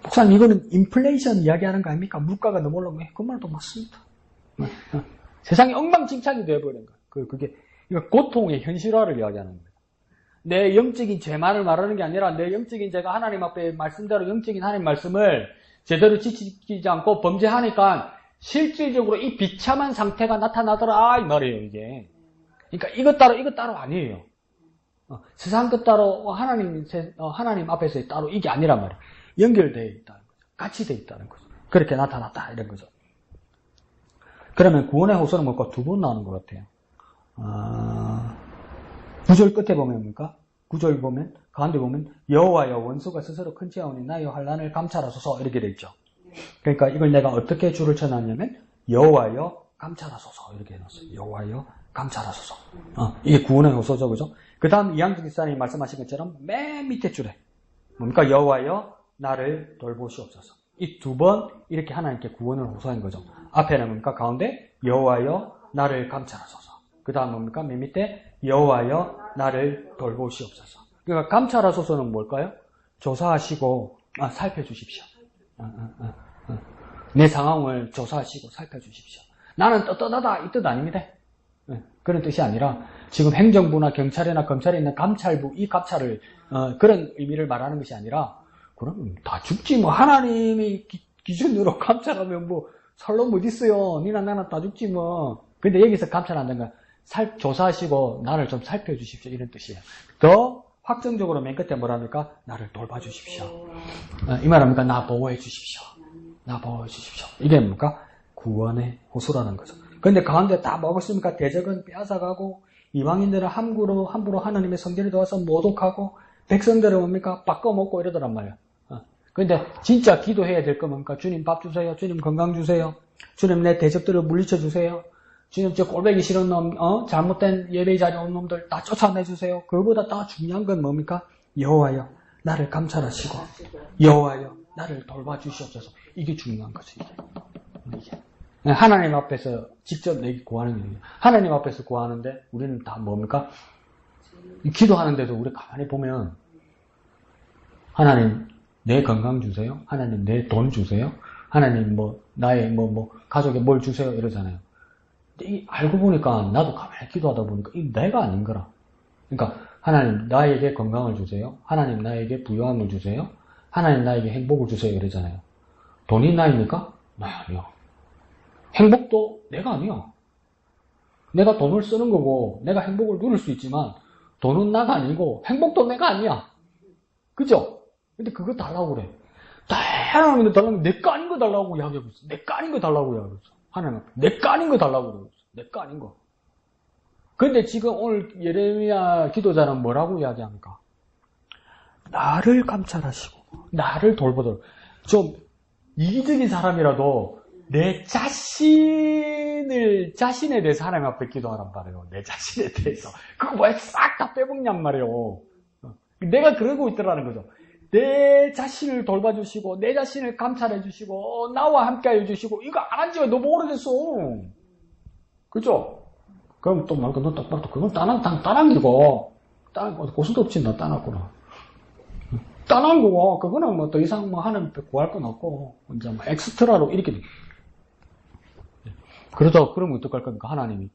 [SPEAKER 1] 목사님 이거는 인플레이션 이야기하는 거 아닙니까? 물가가 너무 올라오면 그 말도 맞습니다. 세상이 엉망진창이 되어버린 거예요. 그게 고통의 현실화를 이야기하는 거예요. 내 영적인 죄만을 말하는 게 아니라 내 영적인 죄가 하나님 앞에 말씀대로 영적인 하나님 말씀을 제대로 지키지 않고 범죄하니까 실질적으로 이 비참한 상태가 나타나더라 이 말이에요. 이게. 그러니까 이것 따로 아니에요. 세상 것 따로 하나님 앞에서 따로 이게 아니란 말이에요. 연결되어 있다는 거죠. 같이 되어 있다는 거죠. 그렇게 나타났다 이런 거죠. 그러면 구원의 호소는 뭘까? 두 번 나오는 것 같아요. 9절 끝에 보면 뭡니까? 9절 보면 가운데 보면 여호와여 원수가 스스로 큰 지하오니 나의 환난을 감찰하소서 이렇게 되어 있죠. 그러니까 이걸 내가 어떻게 줄을 쳐놨냐면 여호와여 감찰하소서 이렇게 해놨어요. 여호와여 감찰하소서. 이게 구원의 호소죠, 그죠? 그 다음 이양주 기사님이 말씀하신 것처럼 맨 밑에 줄에 뭡니까? 여호와여 나를 돌보시옵소서. 이 두 번 이렇게 하나님께 구원을 호소한 거죠. 앞에는 뭡니까? 가운데 여호와여 나를 감찰하소서. 그 다음 뭡니까? 맨 밑에 여호와여 나를 돌보시옵소서. 그러니까 감찰하소서는 뭘까요? 조사하시고 살펴주십시오. 내 상황을 조사하시고 살펴주십시오. 나는 떳떳하다 이 뜻 아닙니다. 그런 뜻이 아니라 지금 행정부나 경찰이나 검찰에 있는 감찰부 이 감찰을 그런 의미를 말하는 것이 아니라 그럼 다 죽지 뭐 하나님이 기준으로 감찰하면 뭐 살놈 어디 있어요? 니나 나나 다 죽지 뭐. 근데 여기서 감찰한다는 건 조사하시고 나를 좀 살펴주십시오 이런 뜻이에요. 더 확정적으로 맨 끝에 뭐랍니까? 나를 돌봐주십시오. 이 말합니까? 나 보호해 주십시오. 나 보호해 주십시오. 이게 뭡니까? 구원의 호소라는 거죠. 근데 가운데 다 먹었으니까 대적은 빼앗아가고 이방인들은 함부로 하나님의 성전에 들어와서 모독하고 백성들은 뭡니까? 바꿔먹고 이러더란 말이야. 근데 진짜 기도해야 될 거 뭡니까? 주님 밥 주세요. 주님 건강 주세요. 주님 내 대적들을 물리쳐 주세요. 주님 저 꼴보기 싫은 놈, 잘못된 예배 자리에 온 놈들 다 쫓아내주세요. 그거보다 더 중요한 건 뭡니까? 여호와여 나를 감찰하시고 여호와여 나를 돌봐주시옵소서. 이게 중요한 거죠. 이게. 하나님 앞에서 직접 내게 구하는 일이에요. 하나님 앞에서 구하는데 우리는 다 뭡니까? 기도하는데도 우리 가만히 보면 하나님 내 건강 주세요. 하나님 내 돈 주세요. 하나님 나의 가족에 뭘 주세요 이러잖아요. 근데 알고 보니까 나도 가만히 기도하다 보니까 이 내가 아닌 거라. 그러니까 하나님 나에게 건강을 주세요. 하나님 나에게 부유함을 주세요. 하나님 나에게 행복을 주세요 이러잖아요. 돈이 나입니까? 아니요. 행복도 내가 아니야. 내가 돈을 쓰는 거고 내가 행복을 누릴 수 있지만 돈은 나가 아니고 행복도 내가 아니야. 그죠? 근데 그거 달라고 그래. 하나님한테 달라고 내 거 아닌 거 달라고 이야기하고 있어. 내 거 아닌 거 달라고 이야기하고 있어. 하나님 내 거 아닌 거 달라고 그러고 있어. 내 거 아닌 거. 근데 지금 오늘 예레미야 기도자는 뭐라고 이야기합니까? 나를 감찰하시고 나를 돌보도록. 좀 이기적인 사람이라도 내 자신에 대해서 하나님 앞에 기도하란 말이에요. 내 자신에 대해서. 그거 뭐야? 싹 다 빼먹냔 말이에요. 내가 그러고 있더라는 거죠. 내 자신을 돌봐주시고, 내 자신을 감찰해주시고, 나와 함께 해주시고, 이거 안 한 지가 너무 오래됐어. 그죠? 그럼 또 말고, 너 똑바로 또 그건 따난기고, 고슴도치 너 따놨구나. 따난 거고, 그거는 뭐 더 이상 하나님 구할 건 없고, 이제 엑스트라로 이렇게 돼. 그러다, 그러면 어떡할 겁니까? 하나님이,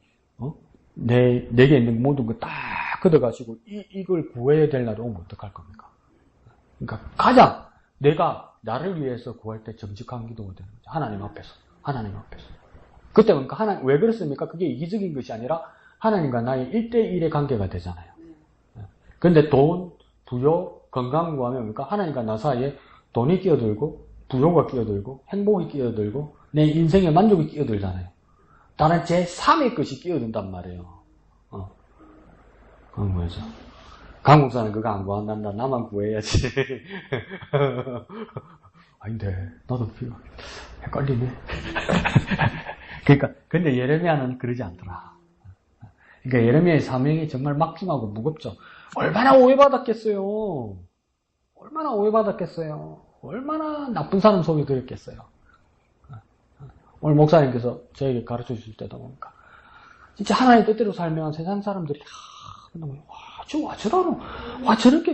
[SPEAKER 1] 내게 있는 모든 거 다 걷어가시고, 이걸 구해야 될 날이 오면 어떡할 겁니까? 그러니까 가장 내가 나를 위해서 구할 때 정직한 기도가 되는 거죠. 하나님 앞에서. 그때 그러니까 왜 그렇습니까? 그게 이기적인 것이 아니라 하나님과 나의 1대1의 관계가 되잖아요. 그런데 돈, 부요, 건강 구하면 그러니까 하나님과 나 사이에 돈이 끼어들고 부요가 끼어들고 행복이 끼어들고 내 인생의 만족이 끼어들잖아요. 다른 제3의 것이 끼어든단 말이에요. 그건 뭐죠? 강국사는 그거 안 구한단다. 나만 구해야지. 아닌데, 나도 헷갈리네. 그러니까, 근데 예레미야는 그러지 않더라. 그러니까 예레미야의 사명이 정말 막중하고 무겁죠. 얼마나 오해받았겠어요. 얼마나 나쁜 사람 속에 들었겠어요. 오늘 목사님께서 저에게 가르쳐 주실 때도 보니까, 진짜 하나님 뜻대로 살면 세상 사람들이, 와 저렇게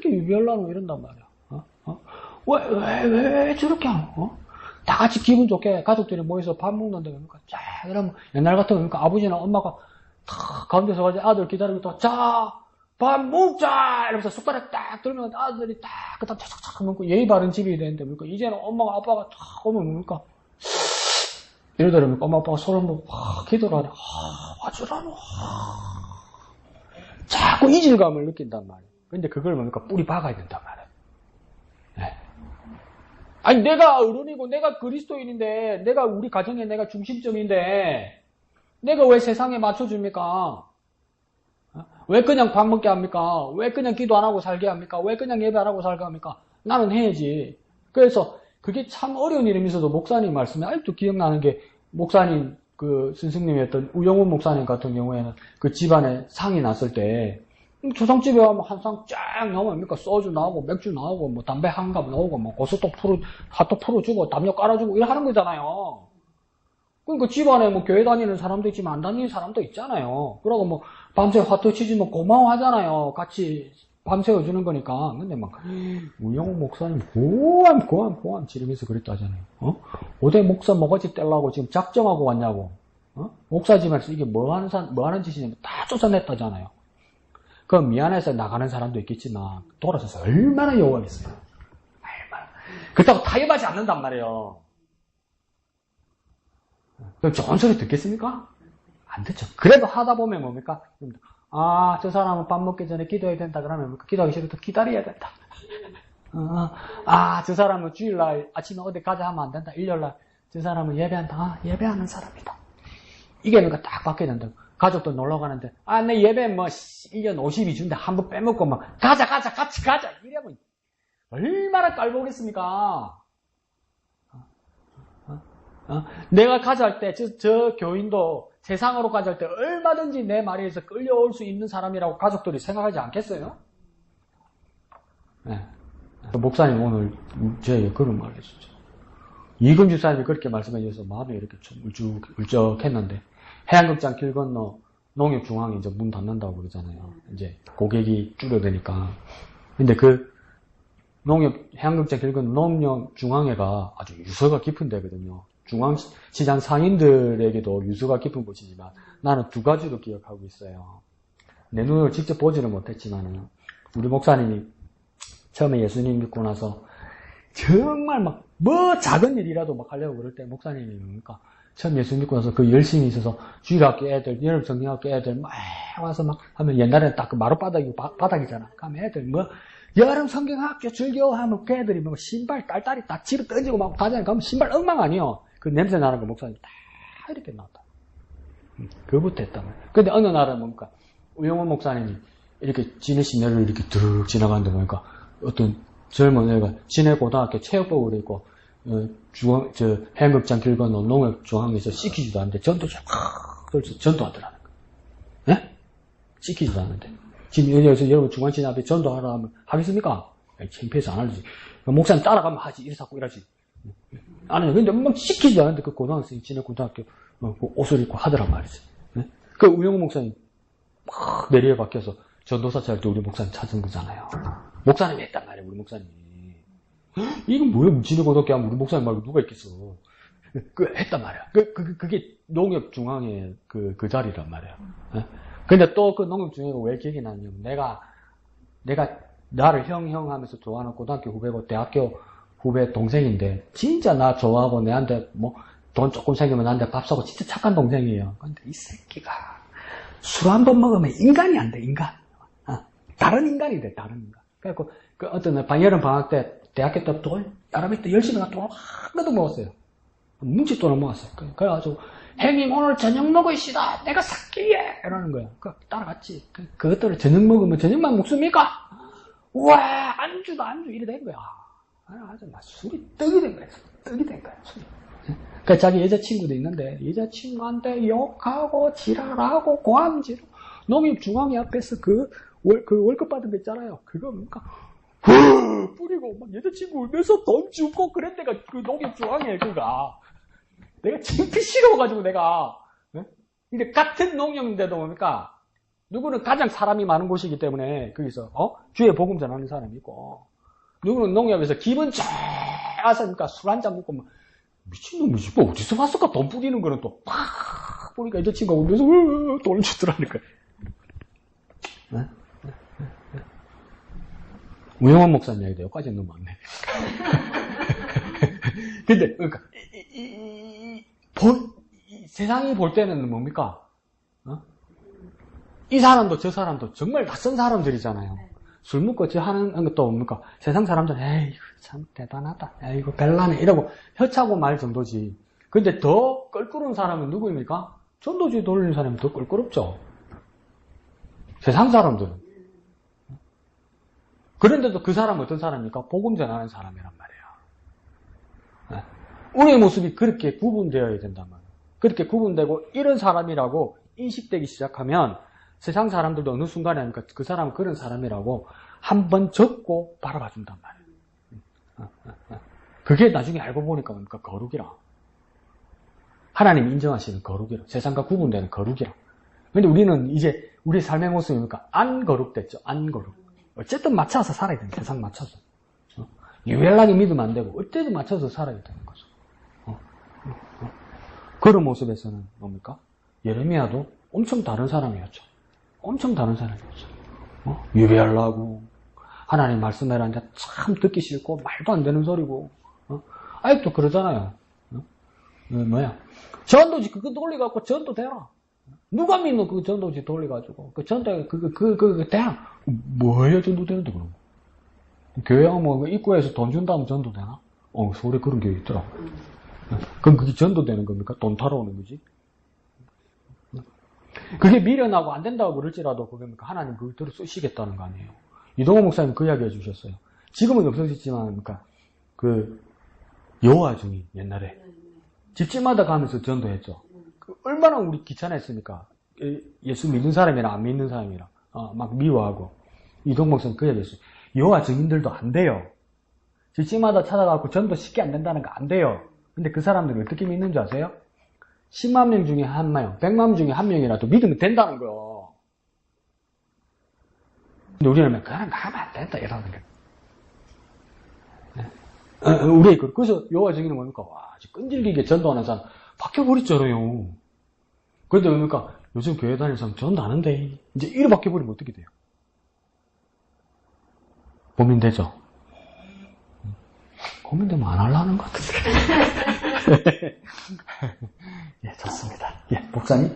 [SPEAKER 1] 유별나노 이런단 말이야. 왜 저렇게 하노? 다 같이 기분 좋게 가족들이 모여서 밥 먹는데 그러니까 자, 그러면 옛날 같으면 그러니까 아버지나 엄마가 탁 가운데서 가지고 아들 기다리고 또 자, 밥 먹자! 이러면서 숟가락 딱 들면 아들이 딱 그다음 착착착 먹고 예의 바른 집이 되는데 그러니까 이제는 엄마가 아빠가 탁 오면 뭡니까? 이러더라면 엄마 아빠가 서로 한번 기도를 하네. 와주라노. 자꾸 이질감을 느낀단 말이에요. 근데 그걸 뭡니까? 뿌리 박아야 된단 말이에요. 네. 아니, 내가 어른이고, 내가 그리스도인인데, 내가 우리 가정에 내가 중심점인데, 내가 왜 세상에 맞춰줍니까? 왜 그냥 밥 먹게 합니까? 왜 그냥 기도 안 하고 살게 합니까? 왜 그냥 예배 안 하고 살게 합니까? 나는 해야지. 그래서 그게 참 어려운 일이면서도 목사님 말씀에 아직도 기억나는 게 목사님 그 스승님이었던 우영훈 목사님 같은 경우에는 그 집안에 상이 났을 때 조상집에 가면 한 상 쫙 나오면 뭡니까? 소주 나오고 맥주 나오고 뭐 담배 한 갑 나오고 뭐 고스톱 핫도 풀어주고 담요 깔아주고 이래 하는 거잖아요. 그러니까 집안에 뭐 교회 다니는 사람도 있지만 안 다니는 사람도 있잖아요. 그러고 뭐 밤새 화투 치지면 고마워하잖아요. 같이 밤새워주는 거니까. 근데 막 우영훈 목사님 고함 지르면서 그랬다잖아요. 어디 목사 뭐가지 떼려고 지금 작정하고 왔냐고. 목사 집안에서 이게 뭐 하는 짓이냐면 다 쫓아냈다잖아요. 그 미안해서 나가는 사람도 있겠지만 돌아서서 얼마나 요구하겠어요. 얼마나. 그렇다고 타협하지 않는단 말이에요. 그럼 좋은 소리 듣겠습니까? 안 듣죠. 그래도 하다 보면 뭡니까? 아, 저 사람은 밥 먹기 전에 기도해야 된다 그러면 뭡니까? 기도하기 싫어도 기다려야 된다. 아, 저 사람은 주일날 아침에 어디 가자 하면 안 된다. 일요일날 저 사람은 예배한다. 아, 예배하는 사람이다. 이게 그러니까 딱 바뀌어야 된다고. 가족도 놀러 가는데 아, 내 예배 뭐 1년 52주인데 한 번 빼먹고 막 가자 같이 가자 이러면 얼마나 깔보겠습니까? 내가 가져갈 때, 저 교인도 세상으로 가져갈 때 얼마든지 내 말에서 끌려올 수 있는 사람이라고 가족들이 생각하지 않겠어요? 네. 목사님 오늘 저에게 그런 말을 해주죠. 이금주 사님이 그렇게 말씀해 주셔서 마음이 이렇게 좀 울적했는데, 해안극장 길 건너 농협중앙이 이제 문 닫는다고 그러잖아요. 이제 고객이 줄어드니까. 근데 그 해안극장 길 건너 농협중앙회가 아주 유서가 깊은 데거든요. 중앙시장 상인들에게도 유서가 깊은 곳이지만 나는 두 가지로 기억하고 있어요. 내 눈으로 직접 보지는 못했지만 우리 목사님이 처음에 예수님 믿고 나서 정말 막 뭐 작은 일이라도 막 하려고 그럴 때 목사님이 뭡니까? 처음 예수 믿고 나서 그 열심히 있어서 주일학교 애들, 여름 성경학교 애들 막 와서 막 하면 옛날에는 딱 그 마룻바닥이잖아. 그러면 애들 뭐 여름 성경학교 즐겨하면 그 애들이 뭐 신발 딸딸이 딱 집어 던지고 막 가자니 가면 신발 엉망 아니요. 그 냄새 나는 거 목사님 다 이렇게 나왔다. 그거부터 했단 말이야. 근데 어느 날은 뭡니까? 우영원 목사님이 이렇게 진해 시내를 이렇게 쭉 지나가는데 보니까 어떤 젊은 애가 진해 고등학교 체육복을 입고 해양극장 길 건너 농협중앙에서 씻기지도 않는데 전도하더라는 거예요. 예? 씻기지도 않는데. 지금 여기서 여러분 중앙신 앞에 전도하라 하면 하겠습니까? 창피해서 안 하지. 목사님 따라가면 하지. 이래서 이러지. 안 해요. 근데 막 시키지도 않는데 그 고등학생이 진해 고등학교 그 옷을 입고 하더란 말이지. 네? 그 우영우 목사님 막 내리에 박혀서 전도사 차일 때 우리 목사님 찾은 거잖아요. 목사님이 했단 말이에요. 우리 목사님이. 이건 뭐야? 진해 고등학교 하면 우리 목사님 말고 누가 있겠어. 그 했단 말이야. 그게 농협중앙의 그 자리란 말이야. 네? 근데 또 그 농협중앙이 왜 기억이 나냐면 내가 나를 형 하면서 좋아하는 고등학교 후배고 대학교 후배 동생인데 진짜 나 좋아하고 내한테 뭐 돈 조금 생기면 나한테 밥 사고 진짜 착한 동생이에요. 근데 이 새끼가 술 한 번 먹으면 인간이 안 돼. 인간. 다른 인간이 돼. 다른 인간. 그래갖고 그 어떤 여름 방학 때 대학교 때 돈 야람이 때 열심히 돈 한가득 먹었어요. 뭉칫돈을 모았어요. 그래가지고 형님 오늘 저녁 먹으시다. 내가 살게요. 이러는 거야. 따라갔지. 그것들을 저녁 먹으면 저녁만 먹습니까? 우와 안주 이래 된 거야. 아주 막 술이 떡이 된 거야. 떡이 된 거야. 술이. 그러니까 자기 여자친구도 있는데 여자친구한테 욕하고 지랄하고 고함지로 농협중앙회 앞에서 그 월급 받은 거 있잖아요. 그거 뭡니까? 뿌리고 막 여자친구 울면서 돈 주고 그런 데가 그 농협중앙회 그가 내가 창피 싫어가지고 내가. 네? 근데 같은 농협인데도 뭡니까? 누구는 가장 사람이 많은 곳이기 때문에 거기서 주에 복음 전하는 사람이 있고 누구는 농협에서 기분 좋아서니까 술 한잔 먹고 막 미친놈이지 뭐 어디서 봤을까? 돈 뿌리는 거는 또 팍 뿌리니까 여자친구가 울면서 돈을 주더라니까. 네? 우영원 목사님 이야기도 여기까지 너무 많네. 근데 그러니까 세상이 볼 때는 뭡니까? 이 사람도 저 사람도 정말 낯선 사람들이잖아요. 술 먹고 저 하는 것도 뭡니까? 세상 사람들은 에이 참 대단하다. 에이고 별나네 이러고 혀차고 말 정도지. 근데 더 껄끄러운 사람은 누구입니까? 전도주의 돌리는 사람이 더 껄끄럽죠. 세상 사람들은. 그런데도 그 사람은 어떤 사람입니까? 복음 전하는 사람이란 말이에요. 우리의 모습이 그렇게 구분되어야 된다면, 그렇게 구분되고 이런 사람이라고 인식되기 시작하면 세상 사람들도 어느 순간에 그 사람은 그런 사람이라고 한번 적고 바라봐 준단 말이에요. 그게 나중에 알고 보니까 뭡니까? 거룩이라. 하나님이 인정하시는 거룩이라. 세상과 구분되는 거룩이라. 근데 우리는 이제 우리 삶의 모습이니까 안 거룩됐죠. 안 거룩. 어쨌든 맞춰서 살아야 됩니다. 세상 맞춰서. 유별나게 믿으면 안 되고 어쨌든 맞춰서 살아야 되는 거죠. 그런 모습에서는 뭡니까? 예레미야도 엄청 다른 사람이었죠. 엄청 다른 사람이었죠. 유별나고 하나님 말씀해라는데 참 듣기 싫고 말도 안 되는 소리고 아직도 그러잖아요. 전도지 그거 돌려갖고 전도되라. 누가 믿는 그 전도지 돌려가지고 그 전도 그거 되나? 뭐예요 전도되는데 그럼? 교회 뭐 입구에서 돈 준다면 전도되나? 서울에 그런 교회 있더라. 그럼 그게 전도되는 겁니까? 돈 타러 오는 거지? 그게 미련하고 안 된다고 그럴지라도 그겁니까? 하나님 그걸 들어 쓰시겠다는 거 아니에요. 이동호 목사님 그 이야기 해주셨어요. 지금은 없어졌지만 그러니까 그 여호와 중이 옛날에 집집마다 가면서 전도했죠. 얼마나 우리 귀찮았습니까? 예수 믿는 사람이랑 안 믿는 사람이랑 막 미워하고. 이동 목사님 그 얘기했어요. 여호와 증인들도 안 돼요. 집집마다 찾아가고 전도 쉽게 안 된다는 거 안 돼요. 근데 그 사람들이 어떻게 믿는 줄 아세요? 10만 명 중에 한 명, 100만 명 중에 한 명이라도 믿으면 된다는 거예요. 근데 우리는 그냥 가면 안 된다 이러는 거예요. 우리 그래서 여호와 증인은 뭡니까? 와, 끈질기게 전도하는 사람 바뀌어버렸잖아요. 그런데 뭡니까? 요즘 교회 다니는 사람 전도 안 한대. 이제 이래 바뀌어버리면 어떻게 돼요? 고민되죠? 고민되면 안 하려는 것 같은데. 예, 좋습니다. 예, 목사님.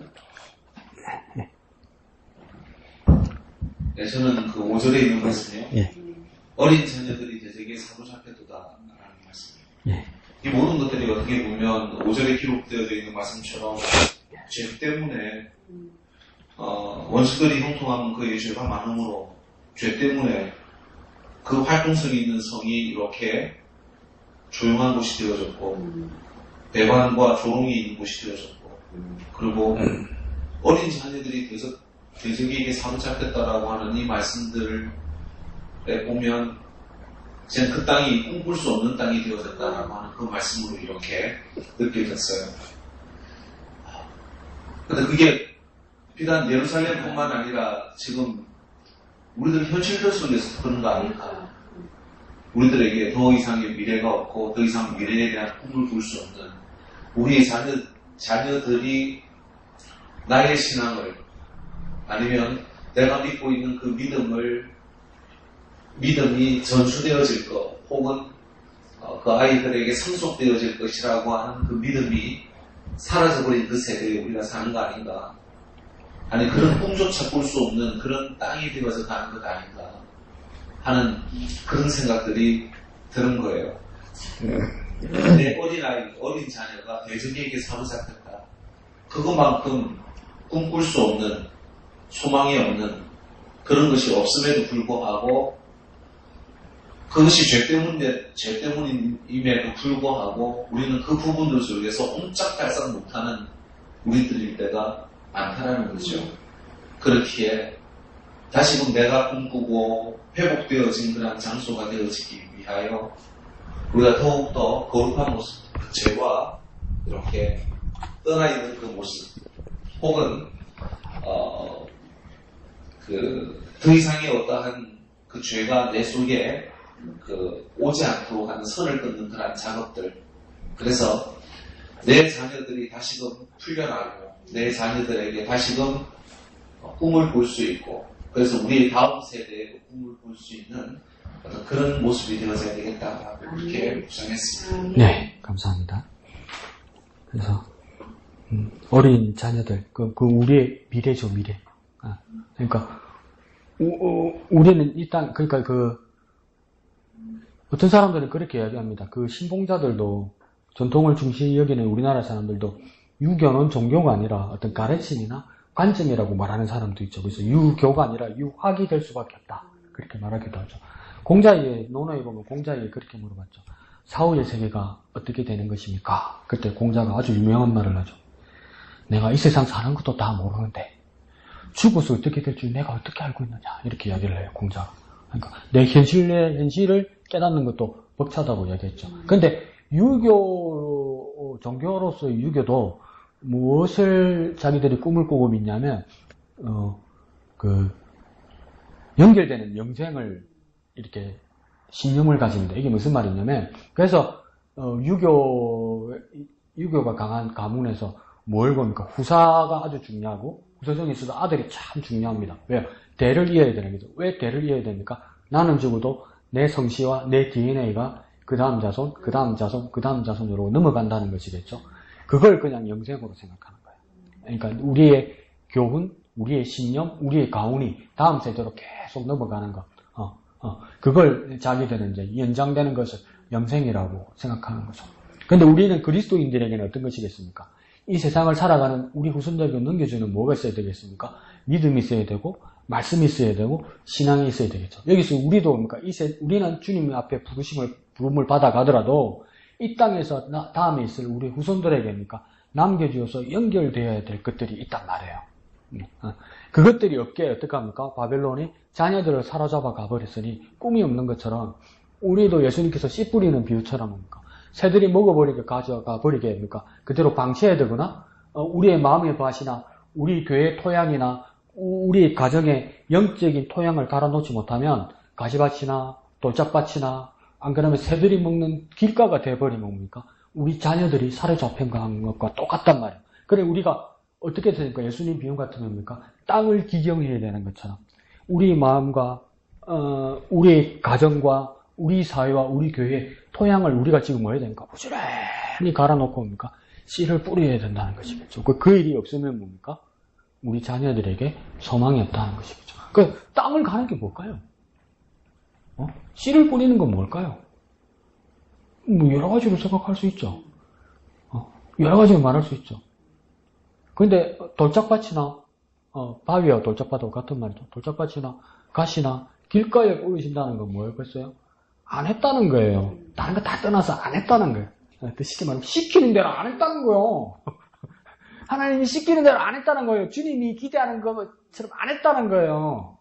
[SPEAKER 6] 네, 저는 그 5절에 있는 말씀이요.
[SPEAKER 1] 예.
[SPEAKER 6] 어린 자녀들이 대적에 사로잡혀도다라는 말씀이에요.
[SPEAKER 1] 예.
[SPEAKER 6] 이 모든 것들이 어떻게 보면 5절에 기록되어 있는 말씀처럼 죄 때문에 원수들이 형통하면 그의 죄가 많음으로 죄 때문에 그 활동성이 있는 성이 이렇게 조용한 곳이 되어졌고 배반과 조롱이 있는 곳이 되어졌고 그리고 어린 자녀들이 대적에게 사로잡혔다라고 하는 이 말씀들에 보면 이제 그 땅이 꿈꿀 수 없는 땅이 되어졌다라고 하는 그 말씀으로 이렇게 느껴졌어요. 근데 그게 비단 예루살렘뿐만 아니라 지금 우리들 현실들 속에서 그런 거 아닐까? 우리들에게 더 이상의 미래가 없고 더 이상 미래에 대한 꿈을 꿀 수 없는 우리의 자녀들이 나의 신앙을 아니면 내가 믿고 있는 그 믿음이 전수되어질 것 혹은 그 아이들에게 상속되어질 것이라고 하는 그 믿음이 사라져버린 그 세대에 우리가 사는 거 아닌가? 아니 그런 꿈조차 꿀 수 없는 그런 땅이 되어서 가는 것 아닌가 하는 그런 생각들이 드는 거예요. 내 어린 자녀가 대적에게 사로잡혔다. 그것만큼 꿈꿀 수 없는 소망이 없는 그런 것이 없음에도 불구하고 그것이 죄 때문임에도 불구하고 우리는 그 부분들 속에서 옴짝달싹 못하는 우리들일 때가 많다라는 거죠. 그렇기에 다시금 내가 꿈꾸고 회복되어진 그런 장소가 되어지기 위하여 우리가 더욱더 거룩한 모습, 그 죄와 이렇게 떠나있는 그 모습 혹은 더 이상의 어떠한 그 죄가 내 속에 오지 않도록 하는 선을 끊는 그런 작업들. 그래서 내 자녀들이 다시금 풀려나고 내 자녀들에게 다시금 꿈을 볼 수 있고 그래서 우리의 다음 세대에 꿈을 볼 수 있는 어떤 그런 모습이 되어져야 되겠다 그렇게 구상했습니다.
[SPEAKER 1] 네, 감사합니다. 그래서 어린 자녀들, 그 우리의 미래죠, 미래. 그러니까 우리는 일단 그러니까 어떤 사람들은 그렇게 이야기합니다. 그 신봉자들도 전통을 중시 여기는 우리나라 사람들도 유교는 종교가 아니라 어떤 가르침이나 관점이라고 말하는 사람도 있죠. 그래서 유교가 아니라 유학이 될 수밖에 없다. 그렇게 말하기도 하죠. 공자의 논어에 보면 공자에 그렇게 물어봤죠. 사후의 세계가 어떻게 되는 것입니까? 그때 공자가 아주 유명한 말을 하죠. 내가 이 세상 사는 것도 다 모르는데 죽어서 어떻게 될 줄 내가 어떻게 알고 있느냐 이렇게 이야기를 해요. 공자가. 그러니까 내 현실을 깨닫는 것도 벅차다고 이야기했죠. 그런데 유교 종교로서의 유교도 무엇을 자기들이 꿈을 꾸고 믿냐면 연결되는 영생을 이렇게 신념을 가집니다. 이게 무슨 말이냐면 그래서 유교가 강한 가문에서 뭘 봅니까? 후사가 아주 중요하고 후사정에 있어도 아들이 참 중요합니다. 왜요? 대를 이어야 되는 거죠. 왜 대를 이어야 됩니까? 나는 죽어도 내 성씨와 내 DNA가 그 다음 자손, 그 다음 자손, 그 다음 자손으로 넘어간다는 것이겠죠. 그걸 그냥 영생으로 생각하는 거예요. 그러니까 우리의 교훈, 우리의 신념, 우리의 가훈이 다음 세대로 계속 넘어가는 것. 그걸 자기들은 이제 연장되는 것을 영생이라고 생각하는 거죠. 근데 우리는 그리스도인들에게는 어떤 것이겠습니까? 이 세상을 살아가는 우리 후손들에게 넘겨주는 뭐가 있어야 되겠습니까? 믿음이 있어야 되고, 말씀이 있어야 되고, 신앙이 있어야 되겠죠. 여기서 우리도, 그러니까 우리는 주님 앞에 부름을 받아가더라도, 이 땅에서 다음에 있을 우리 후손들에게니까 남겨주어서 연결되어야 될 것들이 있단 말이에요. 그것들이 없게 어떡합니까? 바벨론이 자녀들을 사로잡아 가버렸으니 꿈이 없는 것처럼 우리도 예수님께서 씨 뿌리는 비유처럼 뭡니까? 새들이 먹어버리게 가져가 버리게 합니까? 그대로 방치해야 되거나 우리의 마음의 밭이나 우리 교회의 토양이나 우리 가정의 영적인 토양을 갈아놓지 못하면 가시밭이나 돌짝밭이나 안 그러면 새들이 먹는 길가가 돼버리면 뭡니까? 우리 자녀들이 사로잡힌 것과 똑같단 말이에요. 그래 우리가 어떻게 되니까 예수님 비유 같으면 뭡니까? 땅을 기경해야 되는 것처럼 우리 마음과 우리 가정과 우리 사회와 우리 교회의 토양을 우리가 지금 뭐 해야 되니까? 부지런히 갈아놓고 뭡니까? 씨를 뿌려야 된다는 것이겠죠. 그 일이 없으면 뭡니까? 우리 자녀들에게 소망이 없다는 것이겠죠. 그 땅을 가는 게 뭘까요? 씨를 뿌리는 건 뭘까요? 뭐 여러 가지로 생각할 수 있죠. 여러 가지로 말할 수 있죠. 근데 돌짝밭이나 바위와 돌짝밭하고 같은 말이죠. 돌짝밭이나 가시나 길가에 뿌리신다는 건 뭐였겠어요? 안 했다는 거예요. 다른 거 다 떠나서 안 했다는 거예요. 쉽게 말하면 시키는 대로 안 했다는 거예요. 하나님이 시키는 대로 안 했다는 거예요. 주님이 기대하는 것처럼 안 했다는 거예요.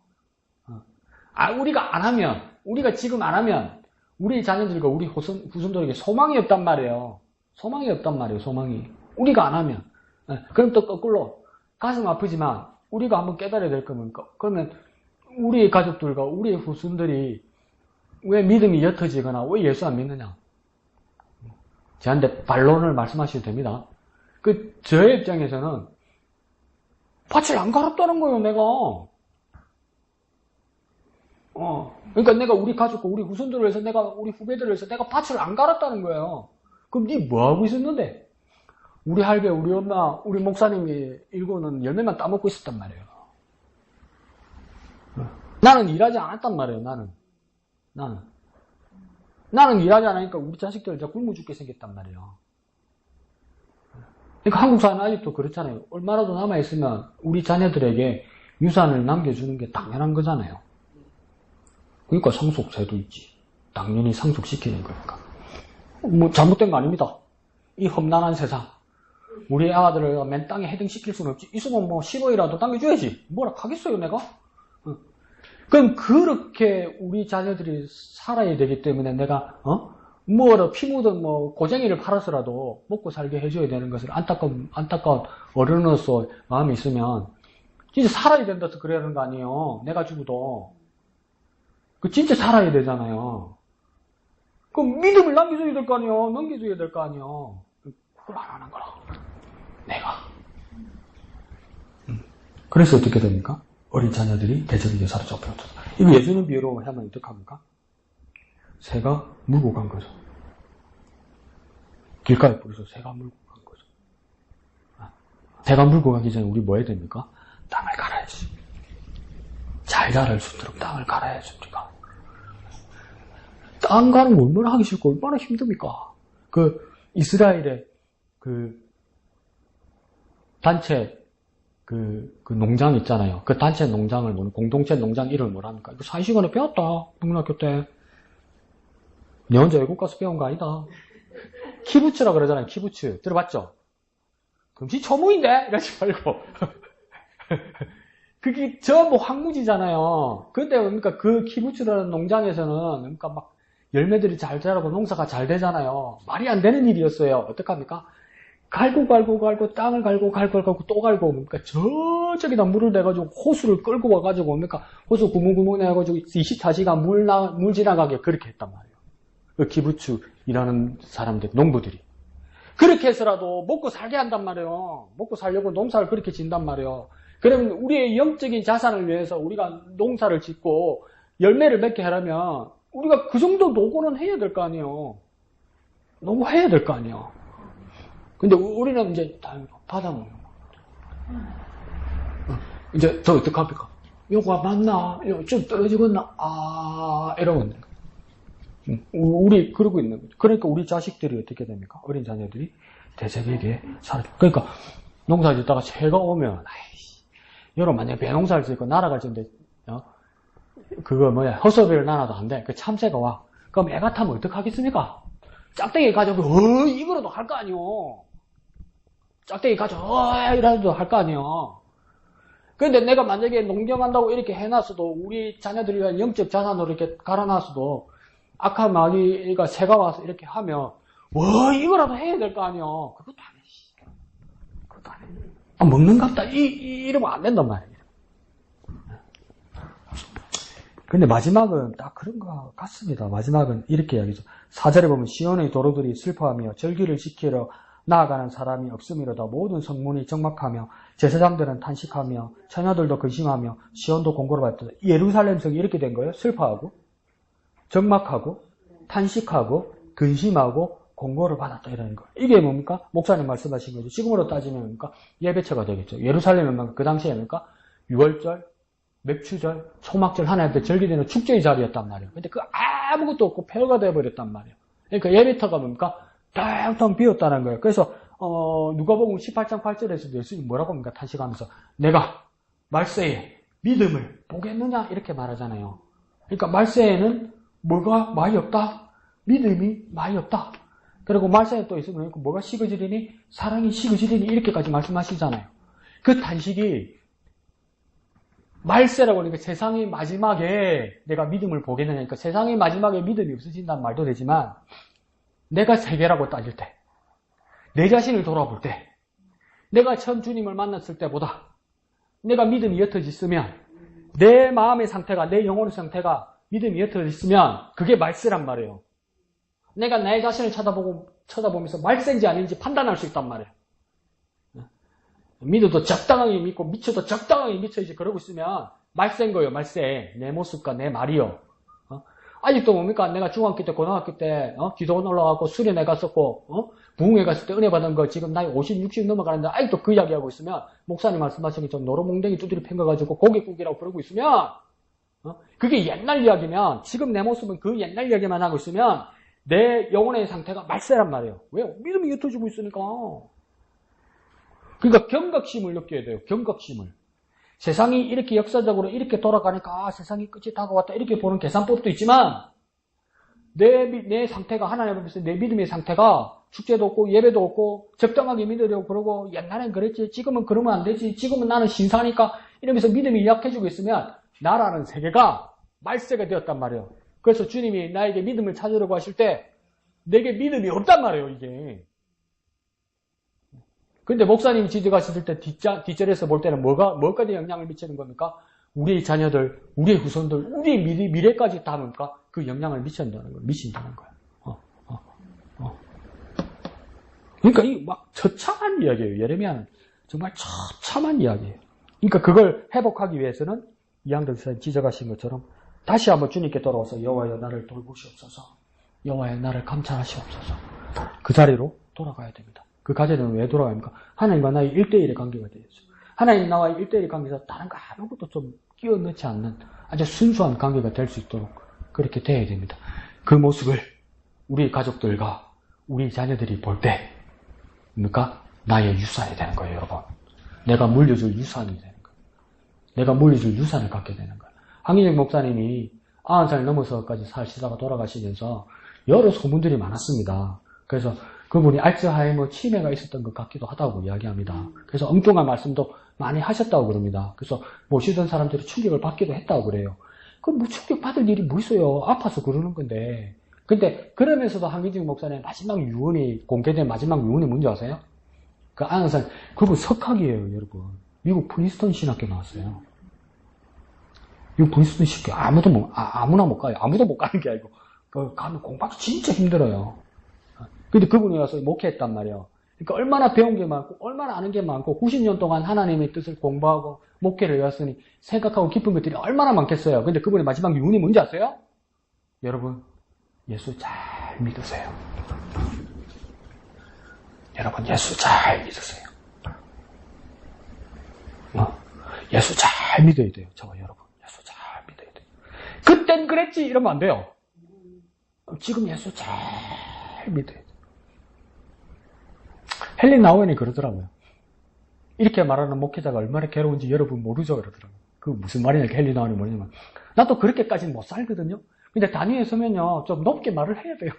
[SPEAKER 1] 우리가 안 하면, 우리가 지금 안 하면 우리 자녀들과 우리 후손들에게 소망이 없단 말이에요. 소망이 없단 말이에요. 소망이. 우리가 안 하면. 그럼 또 거꾸로 가슴 아프지만 우리가 한번 깨달아야 될 거면 그러면 우리 가족들과 우리 후손들이 왜 믿음이 옅어지거나 왜 예수 안 믿느냐? 저한테 반론을 말씀하셔도 됩니다. 저의 입장에서는 밭을 안 갈았다는 거예요, 내가. 그러니까 내가 우리 가족과 우리 후손들을 위해서 우리 후배들을 위해서 내가 밭을 안 갈았다는 거예요. 그럼 네 뭐 하고 있었는데? 우리 할배, 우리 엄마, 우리 목사님이 일고는 열매만 따먹고 있었단 말이에요. 나는 일하지 않았단 말이에요, 나는 일하지 않으니까 우리 자식들 다 굶어 죽게 생겼단 말이에요. 그러니까 한국 사회는 아직도 그렇잖아요. 얼마라도 남아있으면 우리 자녀들에게 유산을 남겨주는 게 당연한 거잖아요. 그러니까 상속세도 있지. 당연히 상속시키는 거니까. 뭐 잘못된 거 아닙니다. 이 험난한 세상. 우리 아들을 맨 땅에 헤딩시킬 수는 없지. 있으면 뭐 10억이라도 당겨줘야지. 뭐라 하겠어요, 내가? 그럼 그렇게 우리 자녀들이 살아야 되기 때문에 내가 뭐라 피 묻은 고쟁이를 팔아서라도 먹고 살게 해줘야 되는 것을 안타까운 어른으로서 마음이 있으면 진짜 살아야 된다서 그래야 하는 거 아니에요. 내가 죽어도 진짜 살아야 되잖아요. 그럼 믿음을 남겨줘야 될 거 아니에요. 넘겨줘야 될 거 아니에요. 그걸 안 하는 거라. 내가. 그래서 어떻게 됩니까? 어린 자녀들이 대적에게 사로잡혀졌다. 이거 예수님 비유로 하면 어떡합니까? 새가 물고 간 거죠. 길가에 뿌려서 새가 물고 간 거죠. 새가 물고 가기 전에 우리 뭐 해야 됩니까? 땅을 갈아야지. 잘 자랄 수 있도록 땅을 갈아야 줍니까? 땅 가는 거 얼마나 하기 싫고 얼마나 힘듭니까? 그 이스라엘의 그 단체 그 농장 있잖아요. 그 단체 농장을 공동체 농장 이름을 뭐랍니까? 이거 4시간에 배웠다. 국민학교 때. 내 혼자 외국 가서 배운 거 아니다. 키부츠라 그러잖아요. 키부츠. 들어봤죠? 금시초무인데? 이러지 말고. 그게 전부 황무지잖아요. 근데 그러니까 그 키부츠라는 농장에서는 그러니까 막 열매들이 잘 자라고 농사가 잘 되잖아요. 말이 안 되는 일이었어요. 어떡합니까? 갈고 땅을 갈고 또 갈고 그러니까 저쪽에다 물을 내가지고 호수를 끌고 와가지고 그러니까 호수 구멍 내가지고 24시간 물 지나가게 그렇게 했단 말이에요. 그 키부츠 일하는 사람들, 농부들이. 그렇게 해서라도 먹고 살게 한단 말이에요. 먹고 살려고 농사를 그렇게 짓단 말이에요. 그러면 우리의 영적인 자산을 위해서 우리가 농사를 짓고 열매를 맺게 하려면 우리가 그 정도 노고는 해야 될 거 아니에요. 노고해야 될 거 아니에요. 근데 우리는 이제 다 받아먹는 거. 이제 저 어떡합니까? 요거 맞나? 이거 좀 떨어지겠나? 이러고 있는 거. 우리 그러고 있는 거죠. 그러니까 우리 자식들이 어떻게 됩니까? 어린 자녀들이 대세계에 살아. 그러니까 농사 짓다가 새가 오면 여러분 만약에 배농사를 짓고 날아갈 텐데 그거 허수아비를 나눠도 안 돼. 그 참새가 와. 그럼 애가 타면 어떡하겠습니까? 짝대기 가지고 이거라도 할 거 아니요. 짝대기 가지고 이라도 할 거 아니요. 근데 내가 만약에 농경한다고 이렇게 해놨어도 우리 자녀들이 위한 영적 자산으로 이렇게 갈아놨어도 악한 마귀가 새가 와서 이렇게 하면 이거라도 해야 될 거 아니요. 그것도 안 해. 그것도 안 해. 먹는갑다 이러면 안 된단 말이에요. 근데 마지막은 딱 그런 것 같습니다. 마지막은 이렇게 이야기죠. 4절에 보면 시온의 도로들이 슬퍼하며 절기를 지키러 나아가는 사람이 없음이로다. 모든 성문이 적막하며 제사장들은 탄식하며 처녀들도 근심하며 시온도 공고를 받았다. 예루살렘 성이 이렇게 된 거예요. 슬퍼하고 적막하고 탄식하고 근심하고 공고를 받았다 이러는 거예요. 이게 뭡니까? 목사님 말씀하신 거죠. 지금으로 따지면 뭡니까? 예배처가 되겠죠. 예루살렘은 그 당시에 뭡니까? 6월절, 맥추절, 초막절 하나님께 절기되는 축제의 자리였단 말이에요. 근데 그 아무것도 없고 폐허가 되어버렸단 말이에요. 그러니까 예배터가 뭡니까? 텅텅 비었다는 거예요. 그래서 누가복음 18장 8절에서 예수님이 뭐라고 합니까? 탄식하면서 내가 말세에 믿음을 보겠느냐 이렇게 말하잖아요. 그러니까 말세에는 뭐가 많이 없다? 믿음이 많이 없다. 그리고 말세에 또 있으면 뭐가 식어지리니? 사랑이 식어지리니 이렇게까지 말씀하시잖아요. 그 탄식이 말세라고 하니까 세상의 마지막에 내가 믿음을 보겠느냐. 그러니까 세상의 마지막에 믿음이 없어진다는 말도 되지만 내가 세계라고 따질 때, 내 자신을 돌아볼 때, 내가 처음 주님을 만났을 때보다 내가 믿음이 옅어졌으면 내 마음의 상태가, 내 영혼의 상태가 믿음이 옅어졌으면 그게 말세란 말이에요. 내가 내 자신을 쳐다보면서 말세인지 아닌지 판단할 수 있단 말이에요. 믿어도 적당하게 믿고 미쳐도 적당하게 미쳐야지 그러고 있으면 말세인 거예요. 말세. 내 모습과 내 말이요. 아직도 뭡니까? 내가 중학교 때 고등학교 때 기도원 올라가고 수련회 갔었고 부흥회 갔을 때 은혜 받은 거 지금 나이 50, 60 넘어가는데 아직도 그 이야기하고 있으면 목사님 말씀하신 것처럼 노루몽댕이 두드리 팽겨가지고 고깃국이라고 부르고 있으면 그게 옛날 이야기면 지금 내 모습은 그 옛날 이야기만 하고 있으면 내 영혼의 상태가 말세란 말이에요. 왜요? 믿음이 옅어지고 있으니까. 그러니까 경각심을 느껴야 돼요. 경각심을. 세상이 이렇게 역사적으로 이렇게 돌아가니까 세상이 끝이 다가왔다 이렇게 보는 계산법도 있지만 내 상태가 하나님 앞에서 내 믿음의 상태가 축제도 없고 예배도 없고 적당하게 믿으려고 그러고 옛날엔 그랬지 지금은 그러면 안 되지 지금은 나는 신사니까 이러면서 믿음이 약해지고 있으면 나라는 세계가 말세가 되었단 말이에요. 그래서 주님이 나에게 믿음을 찾으려고 하실 때 내게 믿음이 없단 말이에요. 이게. 근데 목사님이 지적하실 때 뒷절에서 볼 때는 뭐까지 영향을 미치는 겁니까? 우리의 자녀들, 우리의 후손들, 우리의 미래까지 다 뭡니까? 그 영향을 미친다는 거예요. 그러니까 이 막 처참한 이야기예요. 예레미야는 정말 처참한 이야기예요. 그러니까 그걸 회복하기 위해서는 이양들 선생님 지적하신 것처럼 다시 한번 주님께 돌아와서 여호와여 나를 돌보시옵소서. 여호와여 나를 감찰하시옵소서. 그 자리로 돌아가야 됩니다. 그 가정은 왜 돌아갑니까? 하나님과 나의 1대1의 관계가 되겠죠. 하나님 나와의 1대1의 관계에서 다른 거 아무것도 좀 끼워 넣지 않는 아주 순수한 관계가 될 수 있도록 그렇게 돼야 됩니다. 그 모습을 우리 가족들과 우리 자녀들이 볼 때, 뭡니까? 나의 유산이 되는 거예요, 여러분. 내가 물려줄 유산이 되는 거예요. 내가 물려줄 유산을 갖게 되는 거예요. 황희정 목사님이 90살 넘어서까지 사시다가 돌아가시면서 여러 소문들이 많았습니다. 그래서 그분이 알츠하이머 치매가 있었던 것 같기도 하다고 이야기합니다. 그래서 엉뚱한 말씀도 많이 하셨다고 그럽니다. 그래서 모시던 사람들이 충격을 받기도 했다고 그래요. 그럼 뭐 충격 받을 일이 뭐 있어요? 아파서 그러는 건데. 근데 그러면서도 황희정 목사님의 마지막 유언이 공개된 마지막 유언이 뭔지 아세요? 그 90살 그분 석학이에요, 여러분. 미국 프린스턴 신학교 나왔어요. 미국 프린스턴 신학교 아무나 못 가요. 아무도 못 가는 게 아니고 가면 공부하기 진짜 힘들어요. 근데 그분이 와서 목회했단 말이에요. 그러니까 얼마나 배운 게 많고 얼마나 아는 게 많고 90년 동안 하나님의 뜻을 공부하고 목회를 해왔으니 생각하고 깊은 것들이 얼마나 많겠어요. 근데 그분의 마지막 유언이 뭔지 아세요? 여러분, 예수 잘 믿으세요. 여러분, 예수 잘 믿으세요. 예수 잘 믿어야 돼요. 저와 여러분, 예수 잘 믿어야 돼요. 그땐 그랬지 이러면 안 돼요. 지금 예수 잘 믿어야 돼요. 헨리 나우엔이 그러더라고요. 이렇게 말하는 목회자가 얼마나 괴로운지 여러분 모르죠, 그러더라고요. 그 무슨 말이냐, 헨리 나우엔이 뭐냐면, 나도 그렇게까지는 못 살거든요. 근데 단위에 서면요, 좀 높게 말을 해야 돼요.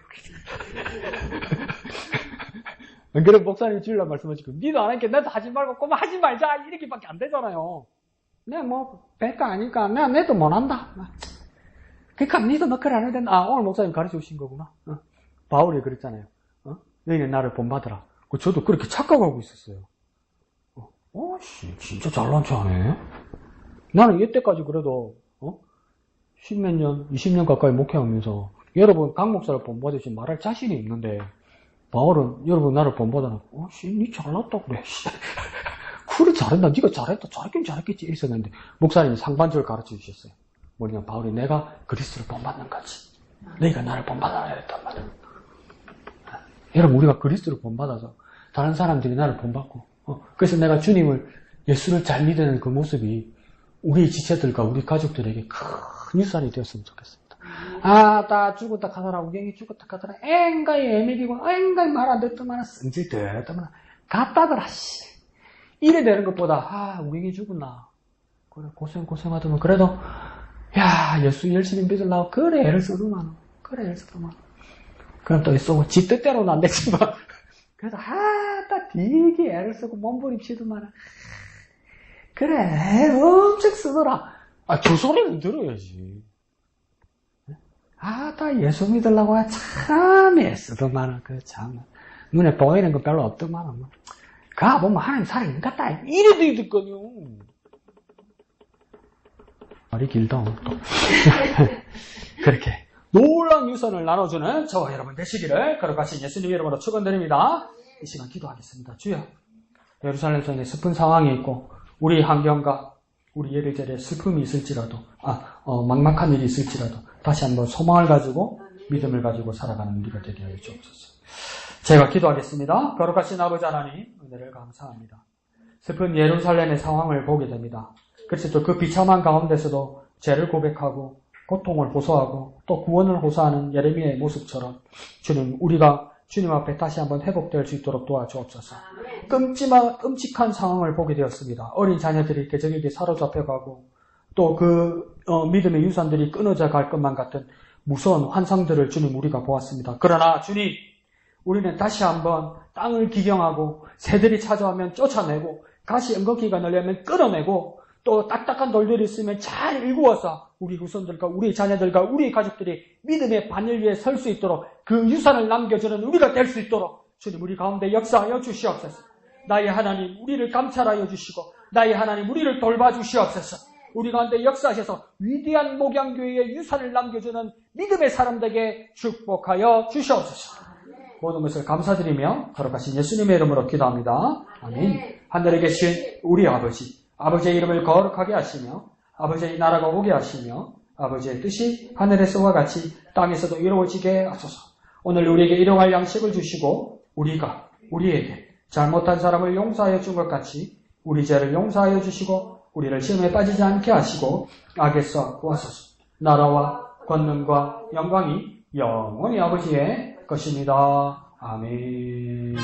[SPEAKER 1] 그럼 목사님이 주일날 말씀하시고, 니도 안 하니까 나도 하지 말고, 그만 하지 말자, 이렇게밖에 안 되잖아요. 내가 뭐, 배가 아니까, 내도 못 한다. 그러니까 니도 너클 안 해야 된다. 오늘 목사님 가르쳐 주신 거구나. 바울이 그랬잖아요. 너희는 나를 본받으라. 저도 그렇게 착각하고 있었어요. 진짜 잘난 체 하네. 나는 이때까지 그래도, 10몇 년, 20년 가까이 목회하면서, 여러분, 강 목사를 본받으시 말할 자신이 있는데, 바울은, 여러분, 나를 본받아라. 니 잘났다, 그래. 그래, 잘한다. 니가 잘했다. 잘했긴 잘했겠지. 이랬었는데, 목사님이 상반절 가르쳐 주셨어요. 뭐냐, 바울이 내가 그리스도를 본받는 거지. 너희가 나를 본받아라. 했단 말이야. 여러분, 우리가 그리스도를 본받아서 다른 사람들이 나를 본받고 그래서 내가 주님을, 예수를 잘 믿는 그 모습이 우리 지체들과 우리 가족들에게 큰 유산이 되었으면 좋겠습니다. 나 죽었다 가더라, 우경이 죽었다 가더라, 엥가이 애매기고 엥가이 말 안 듣더만 성질 듣더만 갔다더라, 이래 되는 것보다 우경이 죽었나, 그래 고생하더만, 그래도 예수 열심히 믿으려고 그래 애를 쓰더만, 그럼 또 쏘고 지 뜻대로는 안 되지만, 그래도 되게 애를 쓰고 몸부림치더만, 그래 엄청 쓰더라. 저 소리는 들어야지. 예수 믿으려고 참 애쓰더만, 참 눈에 보이는 거 별로 없더만, 가보면 하나님 살아있는 것 같다, 이래도 있거든요. 말이 길다 또. 그렇게 놀라운 유산을 나눠주는 저와 여러분 되시기를 거룩하신 예수님 이름으로 축원드립니다. 이 시간 기도하겠습니다. 주여, 예루살렘 성에 슬픈 상황이 있고 우리 환경과 우리 예배자리에 슬픔이 있을지라도 막막한 일이 있을지라도 다시 한번 소망을 가지고 믿음을 가지고 살아가는 우리가 되게 하여 주옵소서. 제가 기도하겠습니다. 거룩하신 아버지 하나님, 은혜를 감사합니다. 슬픈 예루살렘의 상황을 보게 됩니다. 그래서 또 그 비참한 가운데서도 죄를 고백하고 고통을 호소하고 또 구원을 호소하는 예레미야의 모습처럼 주님, 우리가 주님 앞에 다시 한번 회복될 수 있도록 도와주옵소서. 끔찍한 상황을 보게 되었습니다. 어린 자녀들이 개적에게 사로잡혀가고 또 그 믿음의 유산들이 끊어져 갈 것만 같은 무서운 환상들을 주님 우리가 보았습니다. 그러나 주님, 우리는 다시 한번 땅을 기경하고 새들이 찾아오면 쫓아내고 가시 연거기가 널려면 끊어내고 또 딱딱한 돌들이 있으면 잘 일구어서 우리 후손들과 우리 자녀들과 우리 가족들이 믿음의 반열 위에 설 수 있도록 그 유산을 남겨주는 우리가 될 수 있도록 주님 우리 가운데 역사하여 주시옵소서. 나의 하나님, 우리를 감찰하여 주시고 나의 하나님, 우리를 돌봐주시옵소서. 우리 가운데 역사하셔서 위대한 목양교회의 유산을 남겨주는 믿음의 사람들에게 축복하여 주시옵소서. 모든 것을 감사드리며 거룩하신 예수님의 이름으로 기도합니다. 아멘. 하늘에 계신 우리 아버지의 이름을 거룩하게 하시며 아버지의 나라가 오게 하시며 아버지의 뜻이 하늘에서와 같이 땅에서도 이루어지게 하소서. 오늘 우리에게 일용할 양식을 주시고 우리가 우리에게 잘못한 사람을 용서하여 준 것 같이 우리 죄를 용서하여 주시고 우리를 시험에 빠지지 않게 하시고 악에서 구하소서. 나라와 권능과 영광이 영원히 아버지의 것입니다. 아멘.